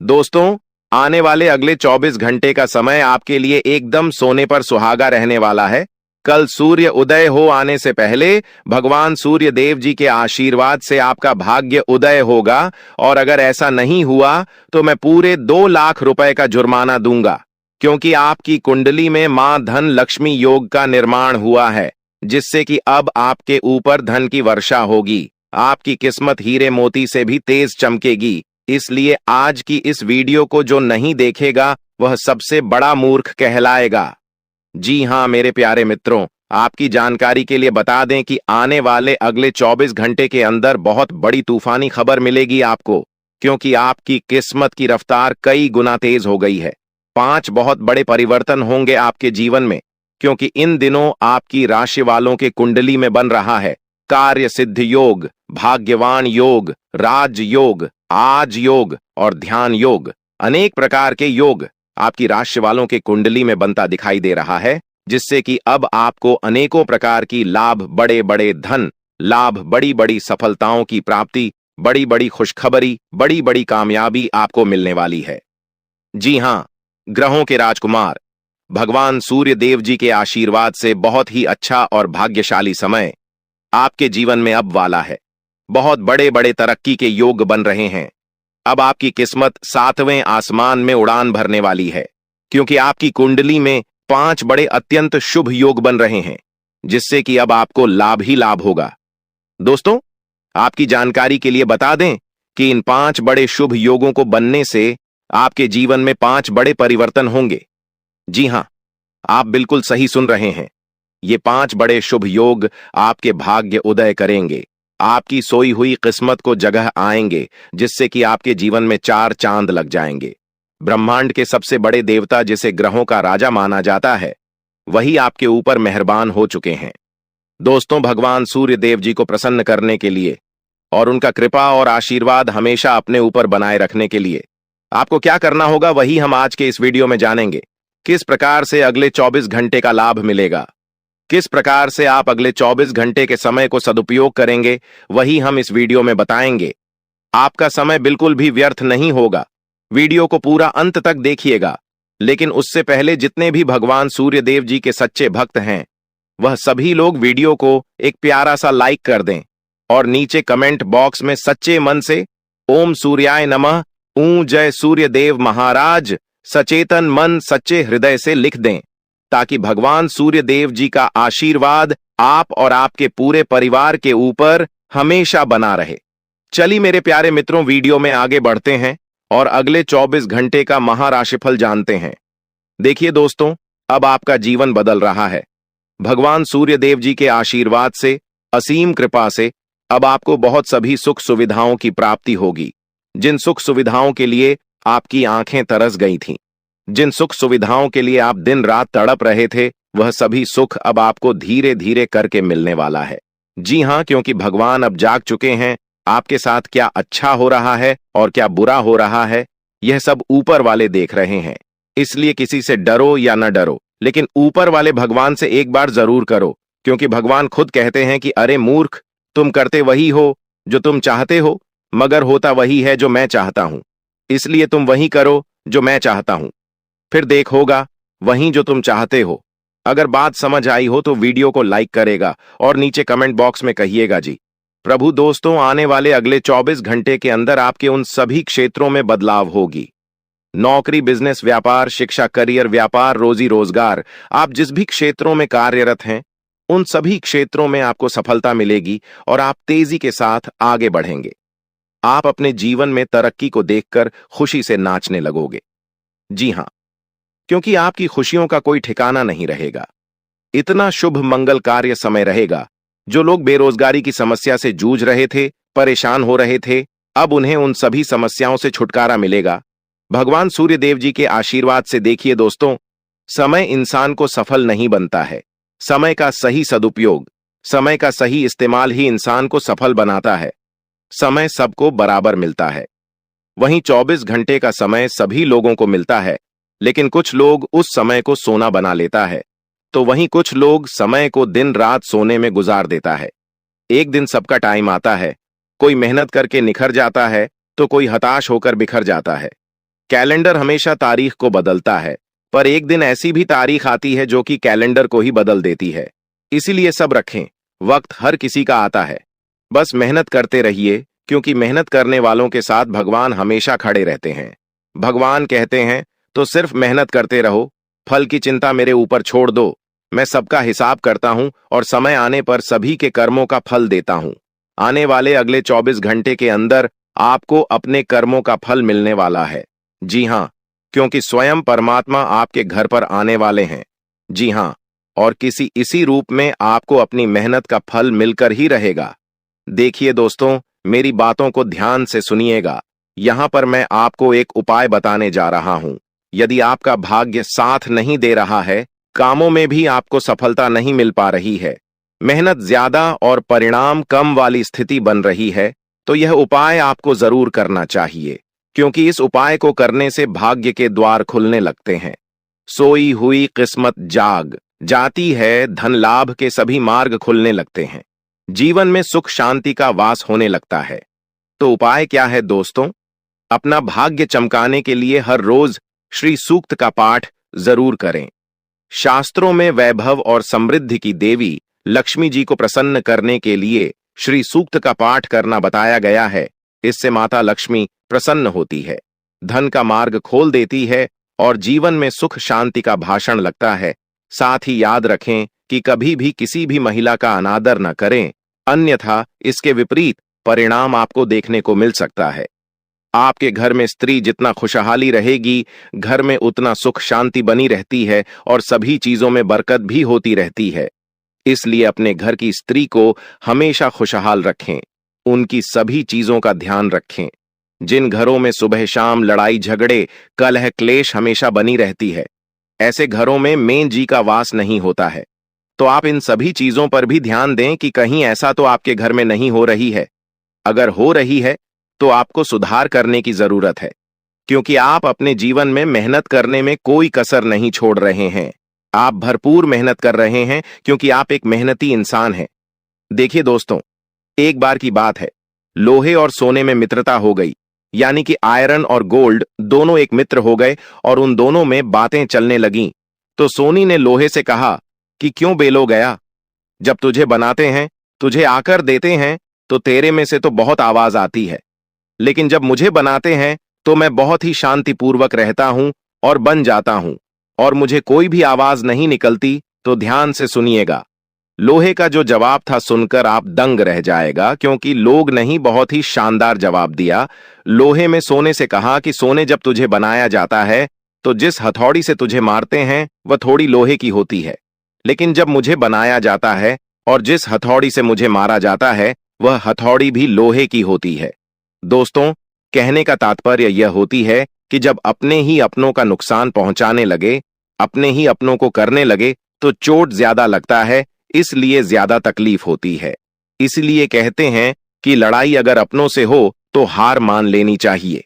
C: दोस्तों, आने वाले अगले 24 घंटे का समय आपके लिए एकदम सोने पर सुहागा रहने वाला है। कल सूर्य उदय हो आने से पहले भगवान सूर्य देव जी के आशीर्वाद से आपका भाग्य उदय होगा, और अगर ऐसा नहीं हुआ तो मैं पूरे 2 लाख रुपए का जुर्माना दूंगा, क्योंकि आपकी कुंडली में मां धन लक्ष्मी योग का निर्माण हुआ है, जिससे कि अब आपके ऊपर धन की वर्षा होगी। आपकी किस्मत हीरे मोती से भी तेज चमकेगी। इसलिए आज की इस वीडियो को जो नहीं देखेगा वह सबसे बड़ा मूर्ख कहलाएगा। जी हां मेरे प्यारे मित्रों, आपकी जानकारी के लिए बता दें कि आने वाले अगले 24 घंटे के अंदर बहुत बड़ी तूफानी खबर मिलेगी आपको, क्योंकि आपकी किस्मत की रफ्तार कई गुना तेज हो गई है। 5 बहुत बड़े परिवर्तन होंगे आपके जीवन में, क्योंकि इन दिनों आपकी राशि वालों के कुंडली में बन रहा है कार्य सिद्ध योग, भाग्यवान योग, राज योग, आज योग और ध्यान योग, अनेक प्रकार के योग आपकी राशि वालों के कुंडली में बनता दिखाई दे रहा है, जिससे कि अब आपको अनेकों प्रकार की लाभ, बड़े बड़े धन लाभ, बड़ी बड़ी सफलताओं की प्राप्ति, बड़ी बड़ी खुशखबरी, बड़ी बड़ी कामयाबी आपको मिलने वाली है। जी हां, ग्रहों के राजकुमार भगवान सूर्य देव जी के आशीर्वाद से बहुत ही अच्छा और भाग्यशाली समय आपके जीवन में अब वाला है। बहुत बड़े बड़े तरक्की के योग बन रहे हैं। अब आपकी किस्मत 7वें आसमान में उड़ान भरने वाली है, क्योंकि आपकी कुंडली में 5 बड़े अत्यंत शुभ योग बन रहे हैं, जिससे कि अब आपको लाभ ही लाभ होगा। दोस्तों, आपकी जानकारी के लिए बता दें कि इन 5 बड़े शुभ योगों को बनने से आपके जीवन में 5 बड़े परिवर्तन होंगे। जी हां, आप बिल्कुल सही सुन रहे हैं। ये 5 बड़े शुभ योग आपके भाग्य उदय करेंगे, आपकी सोई हुई किस्मत को जगह आएंगे, जिससे कि आपके जीवन में 4 चांद लग जाएंगे। ब्रह्मांड के सबसे बड़े देवता, जिसे ग्रहों का राजा माना जाता है, वही आपके ऊपर मेहरबान हो चुके हैं। दोस्तों, भगवान सूर्य देव जी को प्रसन्न करने के लिए और उनका कृपा और आशीर्वाद हमेशा अपने ऊपर बनाए रखने के लिए आपको क्या करना होगा, वही हम आज के इस वीडियो में जानेंगे। किस प्रकार से अगले 24 घंटे का लाभ मिलेगा, किस प्रकार से आप अगले 24 घंटे के समय को सदुपयोग करेंगे, वही हम इस वीडियो में बताएंगे। आपका समय बिल्कुल भी व्यर्थ नहीं होगा। वीडियो को पूरा अंत तक देखिएगा, लेकिन उससे पहले जितने भी भगवान सूर्य देव जी के सच्चे भक्त हैं, वह सभी लोग वीडियो को एक प्यारा सा लाइक कर दें और नीचे कमेंट बॉक्स में सच्चे मन से ओम सूर्याय नमः, ऊ जय सूर्य देव महाराज, सचेतन मन सच्चे हृदय से लिख दें, ताकि भगवान सूर्य देव जी का आशीर्वाद आप और आपके पूरे परिवार के ऊपर हमेशा बना रहे। चलिए मेरे प्यारे मित्रों, वीडियो में आगे बढ़ते हैं और अगले 24 घंटे का महाराशिफल जानते हैं। देखिए दोस्तों, अब आपका जीवन बदल रहा है। भगवान सूर्य देव जी के आशीर्वाद से, असीम कृपा से अब आपको बहुत सभी सुख सुविधाओं की प्राप्ति होगी। जिन सुख सुविधाओं के लिए आपकी आंखें तरस गई थीं, जिन सुख सुविधाओं के लिए आप दिन रात तड़प रहे थे, वह सभी सुख अब आपको धीरे धीरे करके मिलने वाला है। जी हां, क्योंकि भगवान अब जाग चुके हैं। आपके साथ क्या अच्छा हो रहा है और क्या बुरा हो रहा है, यह सब ऊपर वाले देख रहे हैं। इसलिए किसी से डरो या न डरो, लेकिन ऊपर वाले भगवान से एक बार जरूर करो, क्योंकि भगवान खुद कहते हैं कि अरे मूर्ख, तुम करते वही हो जो तुम चाहते हो, मगर होता वही है जो मैं चाहता हूं। इसलिए तुम वही करो जो मैं चाहता हूं, फिर देख होगा वही जो तुम चाहते हो। अगर बात समझ आई हो तो वीडियो को लाइक करेगा और नीचे कमेंट बॉक्स में कहिएगा जी प्रभु। दोस्तों, आने वाले अगले 24 घंटे के अंदर आपके उन सभी क्षेत्रों में बदलाव होगी। नौकरी, बिजनेस, व्यापार, शिक्षा, करियर, व्यापार, रोजी रोजगार, आप जिस भी क्षेत्रों में कार्यरत हैं, उन सभी क्षेत्रों में आपको सफलता मिलेगी और आप तेजी के साथ आगे बढ़ेंगे। आप अपने जीवन में तरक्की को देखकर खुशी से नाचने लगोगे। जी हां, क्योंकि आपकी खुशियों का कोई ठिकाना नहीं रहेगा। इतना शुभ मंगल कार्य समय रहेगा। जो लोग बेरोजगारी की समस्या से जूझ रहे थे, परेशान हो रहे थे, अब उन्हें उन सभी समस्याओं से छुटकारा मिलेगा भगवान सूर्य देव जी के आशीर्वाद से। देखिए दोस्तों, समय इंसान को सफल नहीं बनता है। समय का सही सदुपयोग, समय का सही इस्तेमाल ही इंसान को सफल बनाता है। समय सबको बराबर मिलता है। वहीं 24 घंटे का समय सभी लोगों को मिलता है, लेकिन कुछ लोग उस समय को सोना बना लेता है, तो वहीं कुछ लोग समय को दिन रात सोने में गुजार देता है। एक दिन सबका टाइम आता है, कोई मेहनत करके निखर जाता है तो कोई हताश होकर बिखर जाता है। कैलेंडर हमेशा तारीख को बदलता है, पर एक दिन ऐसी भी तारीख आती है जो कि कैलेंडर को ही बदल देती है। इसीलिए सब रखें, वक्त हर किसी का आता है। बस मेहनत करते रहिए, क्योंकि मेहनत करने वालों के साथ भगवान हमेशा खड़े रहते हैं। भगवान कहते हैं तो सिर्फ मेहनत करते रहो, फल की चिंता मेरे ऊपर छोड़ दो। मैं सबका हिसाब करता हूं और समय आने पर सभी के कर्मों का फल देता हूं। आने वाले अगले 24 घंटे के अंदर आपको अपने कर्मों का फल मिलने वाला है। जी हां, क्योंकि स्वयं परमात्मा आपके घर पर आने वाले हैं। जी हां, और किसी इसी रूप में आपको अपनी मेहनत का फल मिलकर ही रहेगा। देखिए दोस्तों, मेरी बातों को ध्यान से सुनिएगा। यहां पर मैं आपको एक उपाय बताने जा रहा हूं। यदि आपका भाग्य साथ नहीं दे रहा है, कामों में भी आपको सफलता नहीं मिल पा रही है, मेहनत ज्यादा और परिणाम कम वाली स्थिति बन रही है, तो यह उपाय आपको जरूर करना चाहिए, क्योंकि इस उपाय को करने से भाग्य के द्वार खुलने लगते हैं। सोई हुई किस्मत जाग जाती है, धन लाभ के सभी मार्ग खुलने लगते हैं, जीवन में सुख शांति का वास होने लगता है। तो उपाय क्या है दोस्तों? अपना भाग्य चमकाने के लिए हर रोज श्री सूक्त का पाठ जरूर करें। शास्त्रों में वैभव और समृद्धि की देवी लक्ष्मी जी को प्रसन्न करने के लिए श्री सूक्त का पाठ करना बताया गया है। इससे माता लक्ष्मी प्रसन्न होती है, धन का मार्ग खोल देती है और जीवन में सुख शांति का भाषण लगता है। साथ ही याद रखें कि कभी भी किसी भी महिला का अनादर न करें, अन्यथा इसके विपरीत परिणाम आपको देखने को मिल सकता है। आपके घर में स्त्री जितना खुशहाली रहेगी, घर में उतना सुख शांति बनी रहती है और सभी चीजों में बरकत भी होती रहती है। इसलिए अपने घर की स्त्री को हमेशा खुशहाल रखें, उनकी सभी चीजों का ध्यान रखें। जिन घरों में सुबह शाम लड़ाई झगड़े कलह क्लेश हमेशा बनी रहती है, ऐसे घरों में मेन जी का वास नहीं होता है। तो आप इन सभी चीजों पर भी ध्यान दें कि कहीं ऐसा तो आपके घर में नहीं हो रही है। अगर हो रही है तो आपको सुधार करने की जरूरत है, क्योंकि आप अपने जीवन में मेहनत करने में कोई कसर नहीं छोड़ रहे हैं। आप भरपूर मेहनत कर रहे हैं क्योंकि आप एक मेहनती इंसान हैं। देखिए दोस्तों, एक बार की बात है, लोहे और सोने में मित्रता हो गई, यानी कि आयरन और गोल्ड दोनों एक मित्र हो गए और उन दोनों में बातें चलने लगीं। तो सोनी ने लोहे से कहा कि क्यों बेलो गया, जब तुझे बनाते हैं, तुझे आकर देते हैं, तो तेरे में से तो बहुत आवाज आती है, लेकिन जब मुझे बनाते हैं तो मैं बहुत ही शांतिपूर्वक रहता हूं और बन जाता हूं, और मुझे कोई भी आवाज नहीं निकलती। तो ध्यान से सुनिएगा। लोहे का जो जवाब था सुनकर आप दंग रह जाएगा, क्योंकि लोग नहीं, बहुत ही शानदार जवाब दिया। लोहे में सोने से कहा कि सोने, जब तुझे बनाया जाता है तो जिस हथौड़ी से तुझे मारते हैं वह थोड़ी लोहे की होती है, लेकिन जब मुझे बनाया जाता है और जिस हथौड़ी से मुझे मारा जाता है वह हथौड़ी भी लोहे की होती है। दोस्तों, कहने का तात्पर्य यह होती है कि जब अपने ही अपनों का नुकसान पहुंचाने लगे, अपने ही अपनों को करने लगे, तो चोट ज्यादा लगता है, इसलिए ज्यादा तकलीफ होती है। इसलिए कहते हैं कि लड़ाई अगर अपनों से हो तो हार मान लेनी चाहिए,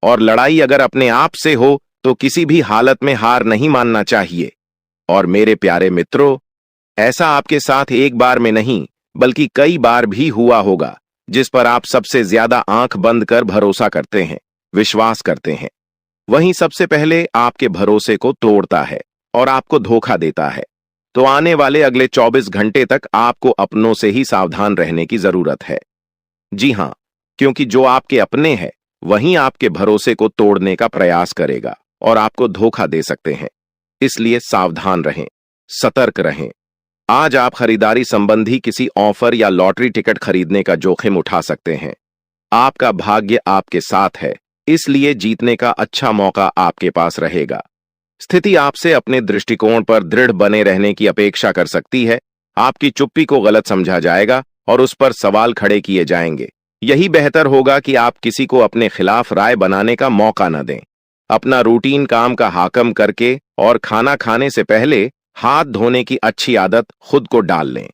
C: और लड़ाई अगर अपने आप से हो तो किसी भी हालत में हार नहीं मानना चाहिए। और मेरे प्यारे मित्रों, ऐसा आपके साथ एक बार में नहीं बल्कि कई बार भी हुआ होगा, जिस पर आप सबसे ज्यादा आंख बंद कर भरोसा करते हैं, विश्वास करते हैं। वहीं सबसे पहले आपके भरोसे को तोड़ता है और आपको धोखा देता है। तो आने वाले अगले 24 घंटे तक आपको अपनों से ही सावधान रहने की जरूरत है। जी हां, क्योंकि जो आपके अपने हैं वहीं आपके भरोसे को तोड़ने का प्रयास करेगा और आपको धोखा दे सकते हैं। इसलिए सावधान रहें, सतर्क रहें। आज आप खरीदारी संबंधी किसी ऑफर या लॉटरी टिकट खरीदने का जोखिम उठा सकते हैं। आपका भाग्य आपके साथ है, इसलिए जीतने का अच्छा मौका आपके पास रहेगा। स्थिति आपसे अपने दृष्टिकोण पर दृढ़ बने रहने की अपेक्षा कर सकती है। आपकी चुप्पी को गलत समझा जाएगा और उस पर सवाल खड़े किए जाएंगे। यही बेहतर होगा कि आप किसी को अपने खिलाफ राय बनाने का मौका न दें। अपना रूटीन काम का हाकम करके और खाना खाने से पहले हाथ धोने की अच्छी आदत खुद को डाल लें,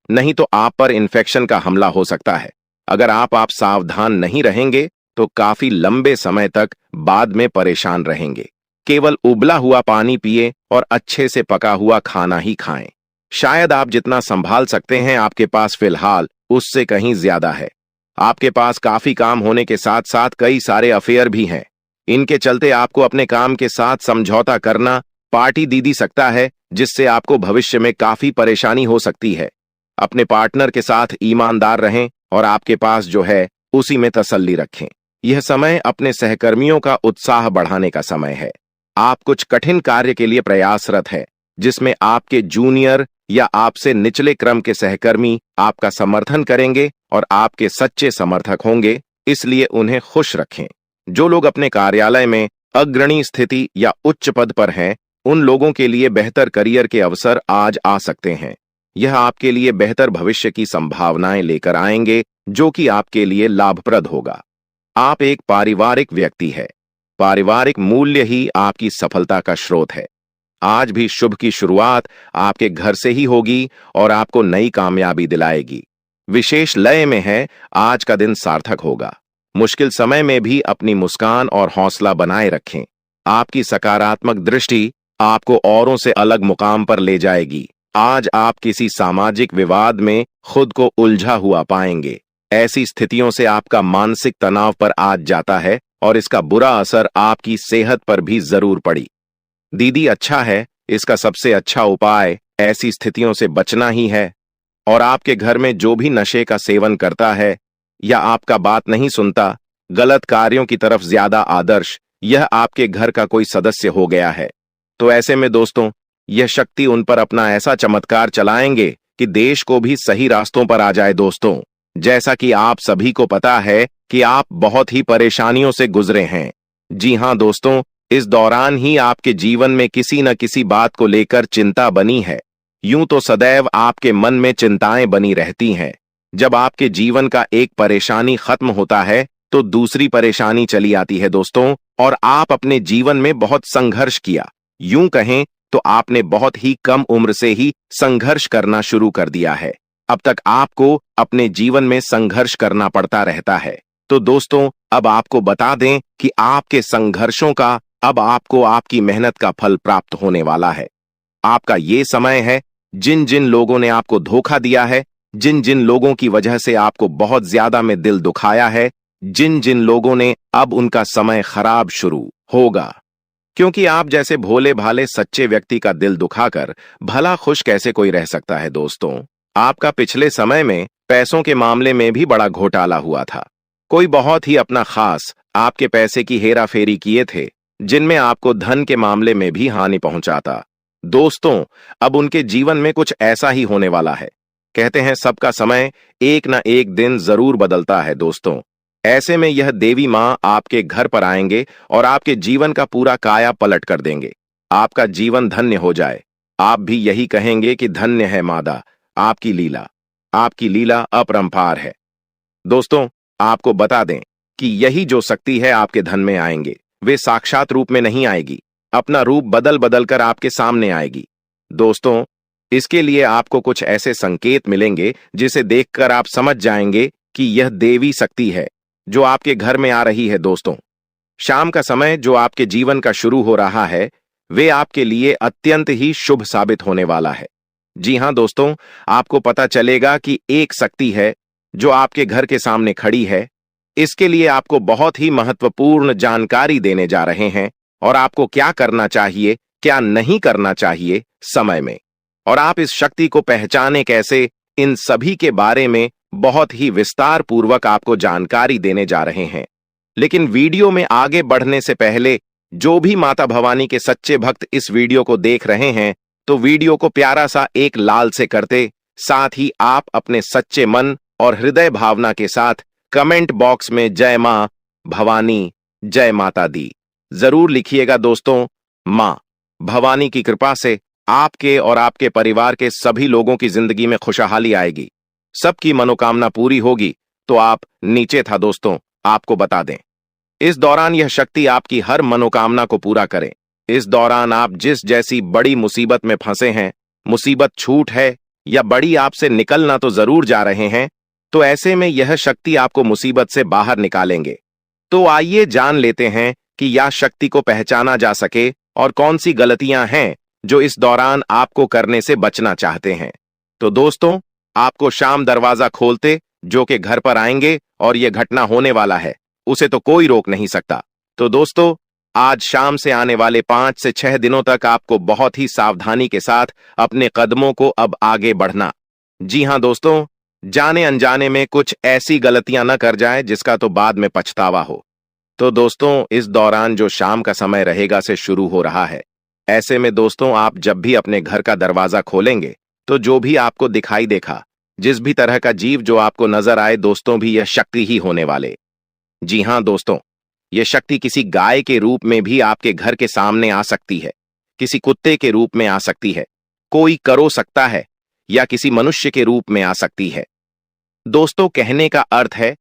C: नहीं तो आप पर इन्फेक्शन का हमला हो सकता है। अगर आप सावधान नहीं रहेंगे तो काफी लंबे समय तक बाद में परेशान रहेंगे। केवल उबला हुआ पानी पिए और अच्छे से पका हुआ खाना ही खाएं। शायद आप जितना संभाल सकते हैं आपके पास फिलहाल उससे कहीं ज्यादा है। आपके पास काफी काम होने के साथ साथ कई सारे अफेयर भी हैं। इनके चलते आपको अपने काम के साथ समझौता करना पार्टी दीदी सकता है, जिससे आपको भविष्य में काफी परेशानी हो सकती है। अपने पार्टनर के साथ ईमानदार रहें और आपके पास जो है उसी में तसल्ली रखें। यह समय अपने सहकर्मियों का उत्साह बढ़ाने का समय है। आप कुछ कठिन कार्य के लिए प्रयासरत है, जिसमें आपके जूनियर या आपसे निचले क्रम के सहकर्मी आपका समर्थन करेंगे और आपके सच्चे समर्थक होंगे, इसलिए उन्हें खुश रखें। जो लोग अपने कार्यालय में अग्रणी स्थिति या उच्च पद पर हैं, उन लोगों के लिए बेहतर करियर के अवसर आज आ सकते हैं। यह आपके लिए बेहतर भविष्य की संभावनाएं लेकर आएंगे, जो कि आपके लिए लाभप्रद होगा। आप एक पारिवारिक व्यक्ति है। पारिवारिक मूल्य ही आपकी सफलता का स्रोत है। आज भी शुभ की शुरुआत आपके घर से ही होगी और आपको नई कामयाबी दिलाएगी। विशेष लय में है, आज का दिन सार्थक होगा। मुश्किल समय में भी अपनी मुस्कान और हौसला बनाए रखें। आपकी सकारात्मक दृष्टि आपको औरों से अलग मुकाम पर ले जाएगी। आज आप किसी सामाजिक विवाद में खुद को उलझा हुआ पाएंगे। ऐसी स्थितियों से आपका मानसिक तनाव पर आज जाता है और इसका बुरा असर आपकी सेहत पर भी जरूर पड़ी। दीदी, अच्छा है, इसका सबसे अच्छा उपाय ऐसी स्थितियों से बचना ही है। और आपके घर में जो भी नशे का सेवन करता है या आपका बात नहीं सुनता, गलत कार्यों की तरफ ज्यादा आदर्श, यह आपके घर का कोई सदस्य हो गया है। तो ऐसे में दोस्तों, यह शक्ति उन पर अपना ऐसा चमत्कार चलाएंगे कि देश को भी सही रास्तों पर आ जाए। दोस्तों, जैसा कि आप सभी को पता है कि आप बहुत ही परेशानियों से गुजरे हैं। जी हां दोस्तों, इस दौरान ही आपके जीवन में किसी न किसी बात को लेकर चिंता बनी है। यूं तो सदैव आपके मन में चिंताएं बनी रहती हैं। जब आपके जीवन का एक परेशानी खत्म होता है तो दूसरी परेशानी चली आती है दोस्तों, और आप अपने जीवन में बहुत संघर्ष किया। यूं कहें तो आपने बहुत ही कम उम्र से ही संघर्ष करना शुरू कर दिया है। अब तक आपको अपने जीवन में संघर्ष करना पड़ता रहता है। तो दोस्तों, अब आपको बता दें कि आपके संघर्षों का अब आपको आपकी मेहनत का फल प्राप्त होने वाला है। आपका ये समय है, जिन जिन लोगों ने आपको धोखा दिया है, जिन जिन लोगों की वजह से आपको बहुत ज्यादा में दिल दुखाया है, जिन जिन लोगों ने, अब उनका समय खराब शुरू होगा। क्योंकि आप जैसे भोले भाले सच्चे व्यक्ति का दिल दुखाकर भला खुश कैसे कोई रह सकता है। दोस्तों, आपका पिछले समय में पैसों के मामले में भी बड़ा घोटाला हुआ था। कोई बहुत ही अपना खास आपके पैसे की हेरा फेरी किए थे, जिनमें आपको धन के मामले में भी हानि पहुंचाता। दोस्तों, अब उनके जीवन में कुछ ऐसा ही होने वाला है। कहते हैं सबका समय एक न एक दिन जरूर बदलता है। दोस्तों, ऐसे में यह देवी मां आपके घर पर आएंगे और आपके जीवन का पूरा काया पलट कर देंगे। आपका जीवन धन्य हो जाए। आप भी यही कहेंगे कि धन्य है मादा, आपकी लीला अपरंपार है। दोस्तों, आपको बता दें कि यही जो शक्ति है आपके धन में आएंगे, वे साक्षात रूप में नहीं आएगी, अपना रूप बदल बदल कर आपके सामने आएगी। दोस्तों, इसके लिए आपको कुछ ऐसे संकेत मिलेंगे जिसे देखकर आप समझ जाएंगे कि यह देवी शक्ति है जो आपके घर में आ रही है। दोस्तों, शाम का समय जो आपके जीवन का शुरू हो रहा है, वे आपके लिए अत्यंत ही शुभ साबित होने वाला है। जी हां दोस्तों, आपको पता चलेगा कि एक शक्ति है जो आपके घर के सामने खड़ी है। इसके लिए आपको बहुत ही महत्वपूर्ण जानकारी देने जा रहे हैं, और आपको क्या करना चाहिए, क्या नहीं करना चाहिए समय में, और आप इस शक्ति को पहचाने कैसे, इन सभी के बारे में बहुत ही विस्तार पूर्वक आपको जानकारी देने जा रहे हैं। लेकिन वीडियो में आगे बढ़ने से पहले जो भी माता भवानी के सच्चे भक्त इस वीडियो को देख रहे हैं, तो वीडियो को प्यारा सा एक लाल से करते, साथ ही आप अपने सच्चे मन और हृदय भावना के साथ कमेंट बॉक्स में जय मां भवानी, जय माता दी जरूर लिखिएगा। दोस्तों, मां भवानी की कृपा से आपके और आपके परिवार के सभी लोगों की जिंदगी में खुशहाली आएगी, सबकी मनोकामना पूरी होगी। तो आप नीचे था दोस्तों, आपको बता दें, इस दौरान यह शक्ति आपकी हर मनोकामना को पूरा करे। इस दौरान आप जिस जैसी बड़ी मुसीबत में फंसे हैं, मुसीबत छूट है या बड़ी आपसे निकलना तो जरूर जा रहे हैं, तो ऐसे में यह शक्ति आपको मुसीबत से बाहर निकालेंगे। तो आइए जान लेते हैं कि यह शक्ति को पहचाना जा सके और कौन सी गलतियां हैं जो इस दौरान आपको करने से बचना चाहते हैं। तो दोस्तों, आपको शाम दरवाजा खोलते जो कि घर पर आएंगे और यह घटना होने वाला है, उसे तो कोई रोक नहीं सकता। तो दोस्तों, आज शाम से आने वाले 5 से 6 दिनों तक आपको बहुत ही सावधानी के साथ अपने कदमों को अब आगे बढ़ना। जी हां दोस्तों, जाने अनजाने में कुछ ऐसी गलतियां न कर जाए जिसका तो बाद में पछतावा हो। तो दोस्तों, इस दौरान जो शाम का समय रहेगा से शुरू हो रहा है। ऐसे में दोस्तों, आप जब भी अपने घर का दरवाजा खोलेंगे तो जो भी आपको दिखाई देखा, जिस भी तरह का जीव जो आपको नजर आए, दोस्तों भी यह शक्ति ही होने वाले। जी हां दोस्तों, यह शक्ति किसी गाय के रूप में भी आपके घर के सामने आ सकती है, किसी कुत्ते के रूप में आ सकती है, कोई करो सकता है, या किसी मनुष्य के रूप में आ सकती है। दोस्तों, कहने का अर्थ है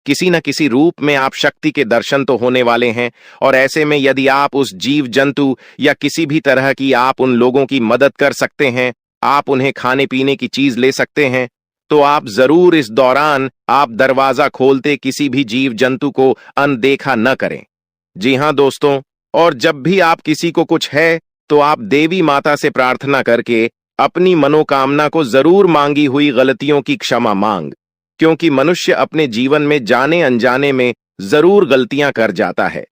C: किसी न किसी रूप में आप शक्ति के दर्शन तो होने वाले हैं। और ऐसे में यदि आप उस जीव जंतु या किसी भी तरह की आप उन लोगों की मदद कर सकते हैं, आप उन्हें खाने पीने की चीज ले सकते हैं, तो आप जरूर इस दौरान आप दरवाजा खोलते किसी भी जीव जंतु को अनदेखा न करें। जी हां दोस्तों, और जब भी आप किसी को कुछ है तो आप देवी माता से प्रार्थना करके अपनी मनोकामना को जरूर मांगी हुई गलतियों की क्षमा मांग, क्योंकि मनुष्य अपने जीवन में जाने अनजाने में जरूर गलतियां कर जाता है।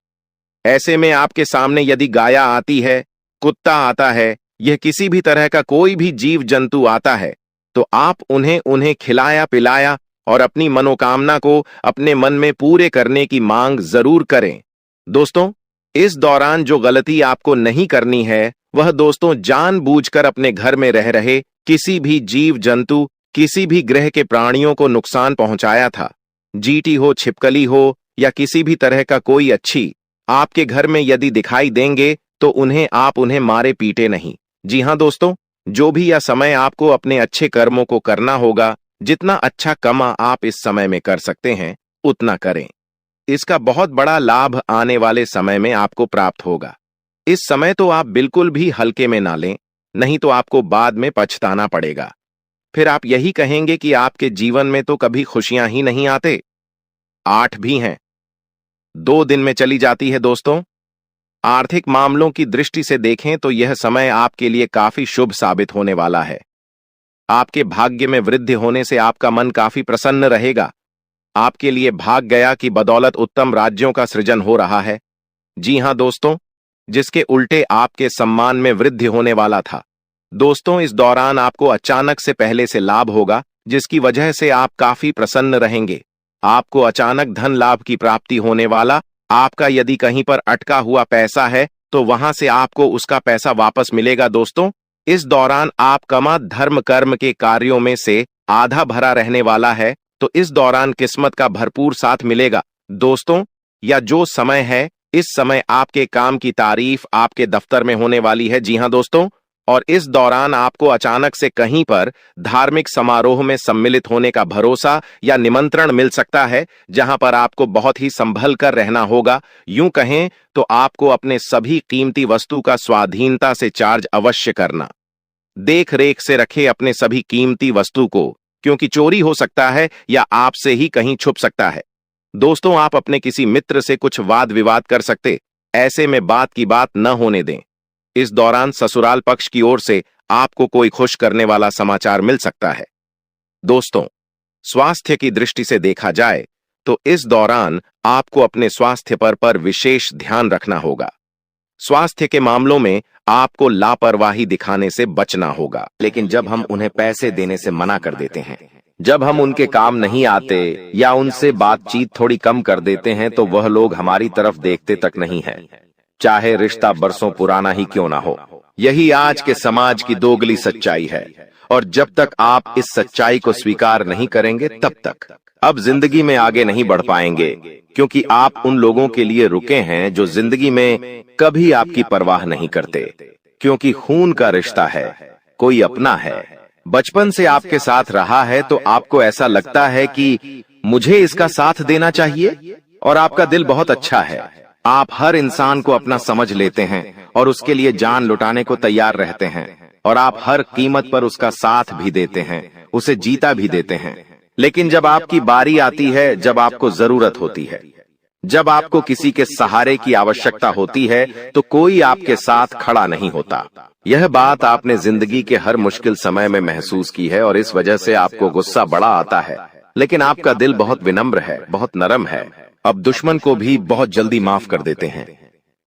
C: ऐसे में आपके सामने यदि गाया आती है, कुत्ता आता है, यह किसी भी तरह का कोई भी जीव जंतु आता है, तो आप उन्हें खिलाया पिलाया और अपनी मनोकामना को अपने मन में पूरे करने की मांग जरूर करें। दोस्तों, इस दौरान जो गलती आपको नहीं करनी है वह दोस्तों जानबूझकर अपने घर में रह रहे किसी भी जीव जंतु, किसी भी ग्रह के प्राणियों को नुकसान पहुंचाया था। जीटी हो, छिपकली हो या किसी भी तरह का कोई अच्छी आपके घर में यदि दिखाई देंगे तो उन्हें मारे पीटे नहीं। जी हां दोस्तों, जो भी यह समय आपको अपने अच्छे कर्मों को करना होगा, जितना अच्छा कमा आप इस समय में कर सकते हैं उतना करें। इसका बहुत बड़ा लाभ आने वाले समय में आपको प्राप्त होगा। इस समय तो आप बिल्कुल भी हल्के में ना लें, नहीं तो आपको बाद में पछताना पड़ेगा। फिर आप यही कहेंगे कि आपके जीवन में तो कभी खुशियां ही नहीं आते। 8 भी हैं, 2 दिन में चली जाती है। दोस्तों, आर्थिक मामलों की दृष्टि से देखें तो यह समय आपके लिए काफी शुभ साबित होने वाला है। आपके भाग्य में वृद्धि होने से आपका मन काफी प्रसन्न रहेगा। आपके लिए भाग गया कि बदौलत उत्तम राज्यों का सृजन हो रहा है। जी हां दोस्तों, जिसके उल्टे आपके सम्मान में वृद्धि होने वाला था। दोस्तों, इस दौरान आपको अचानक से पहले से लाभ होगा, जिसकी वजह से आप काफी प्रसन्न रहेंगे। आपको अचानक धन लाभ की प्राप्ति होने वाला। आपका यदि कहीं पर अटका हुआ पैसा है तो वहां से आपको उसका पैसा वापस मिलेगा। दोस्तों, इस दौरान आपका धर्म कर्म के कार्यों में से आधा भरा रहने वाला है, तो इस दौरान किस्मत का भरपूर साथ मिलेगा। दोस्तों, या जो समय है, इस समय आपके काम की तारीफ आपके दफ्तर में होने वाली है। जी हां दोस्तों, और इस दौरान आपको अचानक से कहीं पर धार्मिक समारोह में सम्मिलित होने का भरोसा या निमंत्रण मिल सकता है, जहां पर आपको बहुत ही संभल कर रहना होगा। यूं कहें तो आपको अपने सभी कीमती वस्तु का स्वाधीनता से चार्ज अवश्य करना। देख रेख से रखे अपने सभी कीमती वस्तु को, क्योंकि चोरी हो सकता है या आपसे ही कहीं छुप सकता है। दोस्तों, आप अपने किसी मित्र से कुछ वाद विवाद कर सकते, ऐसे में बात की बात न होने दें। इस दौरान ससुराल पक्ष की ओर से आपको कोई खुश करने वाला समाचार मिल सकता है। दोस्तों, स्वास्थ्य की दृष्टि से देखा जाए तो इस दौरान आपको अपने स्वास्थ्य पर विशेष ध्यान रखना होगा। स्वास्थ्य के मामलों में आपको लापरवाही दिखाने से बचना होगा। लेकिन जब हम उन्हें पैसे देने से मना कर देते हैं, जब हम उनके काम नहीं आते या उनसे बातचीत थोड़ी कम कर देते हैं, तो वह लोग हमारी तरफ देखते तक नहीं है, चाहे रिश्ता बरसों पुराना ही क्यों ना हो। यही आज के समाज की दोगली सच्चाई है, और जब तक आप इस सच्चाई को स्वीकार नहीं करेंगे तब तक अब जिंदगी में आगे नहीं बढ़ पाएंगे, क्योंकि आप उन लोगों के लिए रुके हैं जो जिंदगी में कभी आपकी परवाह नहीं करते, क्योंकि खून का रिश्ता है, कोई अपना है, बचपन से आपके साथ रहा है, तो आपको ऐसा लगता है कि मुझे इसका साथ देना चाहिए, और आपका दिल बहुत अच्छा है। आप हर इंसान को अपना समझ लेते हैं और उसके लिए जान लुटाने को तैयार रहते हैं, और आप हर कीमत पर उसका साथ भी देते हैं, उसे जीता भी देते हैं। लेकिन जब आपकी बारी आती है, जब आपको जरूरत होती है, जब आपको किसी के सहारे की आवश्यकता होती है, तो कोई आपके साथ खड़ा नहीं होता। यह बात आपने जिंदगी के हर मुश्किल समय में महसूस की है, और इस वजह से आपको गुस्सा बड़ा आता है। लेकिन आपका दिल बहुत विनम्र है, बहुत नरम है। अब दुश्मन को भी बहुत जल्दी माफ कर देते हैं।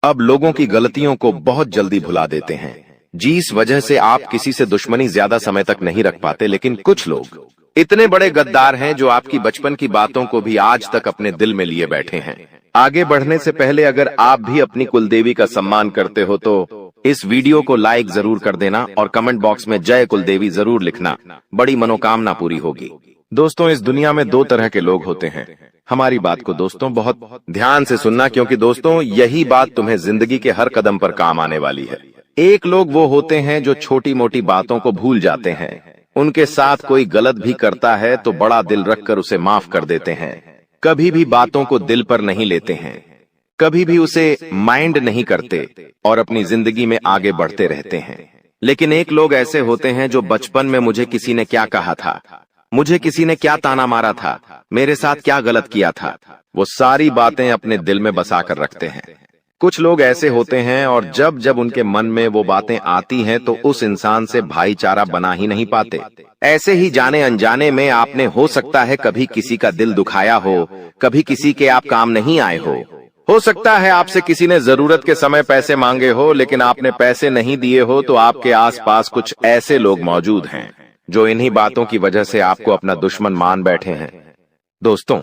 C: अब लोगों की गलतियों को बहुत जल्दी भुला देते हैं। जी, इस वजह से आप किसी से दुश्मनी ज्यादा समय तक नहीं रख पाते। लेकिन कुछ लोग इतने बड़े गद्दार हैं जो आपकी बचपन की बातों को भी आज तक अपने दिल में लिए बैठे हैं। आगे बढ़ने से पहले अगर आप भी अपनी कुलदेवी का सम्मान करते हो तो इस वीडियो को लाइक जरूर कर देना, और कमेंट बॉक्स में जय कुलदेवी जरूर लिखना। बड़ी मनोकामना पूरी होगी। दोस्तों, इस दुनिया में 2 तरह के लोग होते हैं। हमारी बात को दोस्तों बहुत ध्यान से सुनना, क्योंकि दोस्तों यही बात तुम्हें जिंदगी के हर कदम पर काम आने वाली है। एक लोग वो होते हैं जो छोटी मोटी बातों को भूल जाते हैं। उनके साथ कोई गलत भी करता है तो बड़ा दिल रखकर उसे माफ कर देते हैं। कभी भी बातों को दिल पर नहीं लेते हैं, कभी भी उसे माइंड नहीं करते और अपनी जिंदगी में आगे बढ़ते रहते हैं। लेकिन एक लोग ऐसे होते हैं जो बचपन में मुझे किसी ने क्या कहा था, मुझे किसी ने क्या ताना मारा था, मेरे साथ क्या गलत किया था, वो सारी बातें अपने दिल में बसा कर रखते हैं। कुछ लोग ऐसे होते हैं और जब जब उनके मन में वो बातें आती हैं तो उस इंसान से भाईचारा बना ही नहीं पाते। ऐसे ही जाने अनजाने में आपने हो सकता है कभी किसी का दिल दुखाया हो, कभी किसी के आप काम नहीं आए हो सकता है आपसे किसी ने जरूरत के समय पैसे मांगे हो, लेकिन आपने पैसे नहीं दिए हो, तो आपके आसपास कुछ ऐसे लोग मौजूद हैं जो इन्हीं बातों की वजह से आपको अपना दुश्मन मान बैठे हैं। दोस्तों,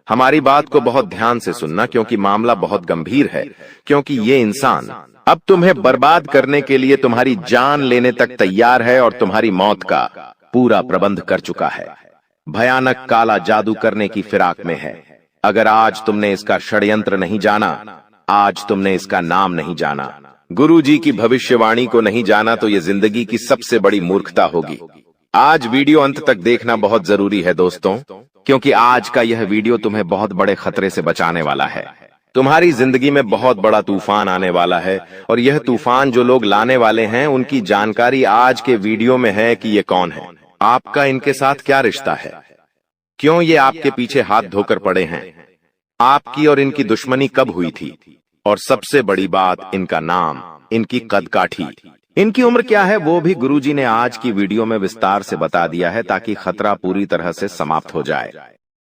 C: हमारी बात को बहुत ध्यान से सुनना, क्योंकि मामला बहुत गंभीर है। क्योंकि ये इंसान अब तुम्हें बर्बाद करने के लिए तुम्हारी जान लेने तक तैयार है और तुम्हारी मौत का पूरा प्रबंध कर चुका है। भयानक काला जादू करने की फिराक में है। अगर आज तुमने इसका षड्यंत्र नहीं जाना, आज तुमने इसका नाम नहीं जाना, गुरु जी की भविष्यवाणी को नहीं जाना, तो ये जिंदगी की सबसे बड़ी मूर्खता होगी। आज वीडियो अंत तक देखना बहुत जरूरी है दोस्तों, क्योंकि आज का यह वीडियो तुम्हें बहुत बड़े खतरे से बचाने वाला है। तुम्हारी जिंदगी में बहुत बड़ा तूफान आने वाला है और यह तूफान जो लोग लाने वाले हैं उनकी जानकारी आज के वीडियो में है कि ये कौन है, आपका इनके साथ क्या रिश्ता है, क्यों ये आपके पीछे हाथ धोकर पड़े हैं, आपकी और इनकी दुश्मनी कब हुई थी, और सबसे बड़ी बात, इनका नाम, इनकी कदकाठी, इनकी उम्र क्या है, वो भी गुरुजी ने आज की वीडियो में विस्तार से बता दिया है, ताकि खतरा पूरी तरह से समाप्त हो जाए।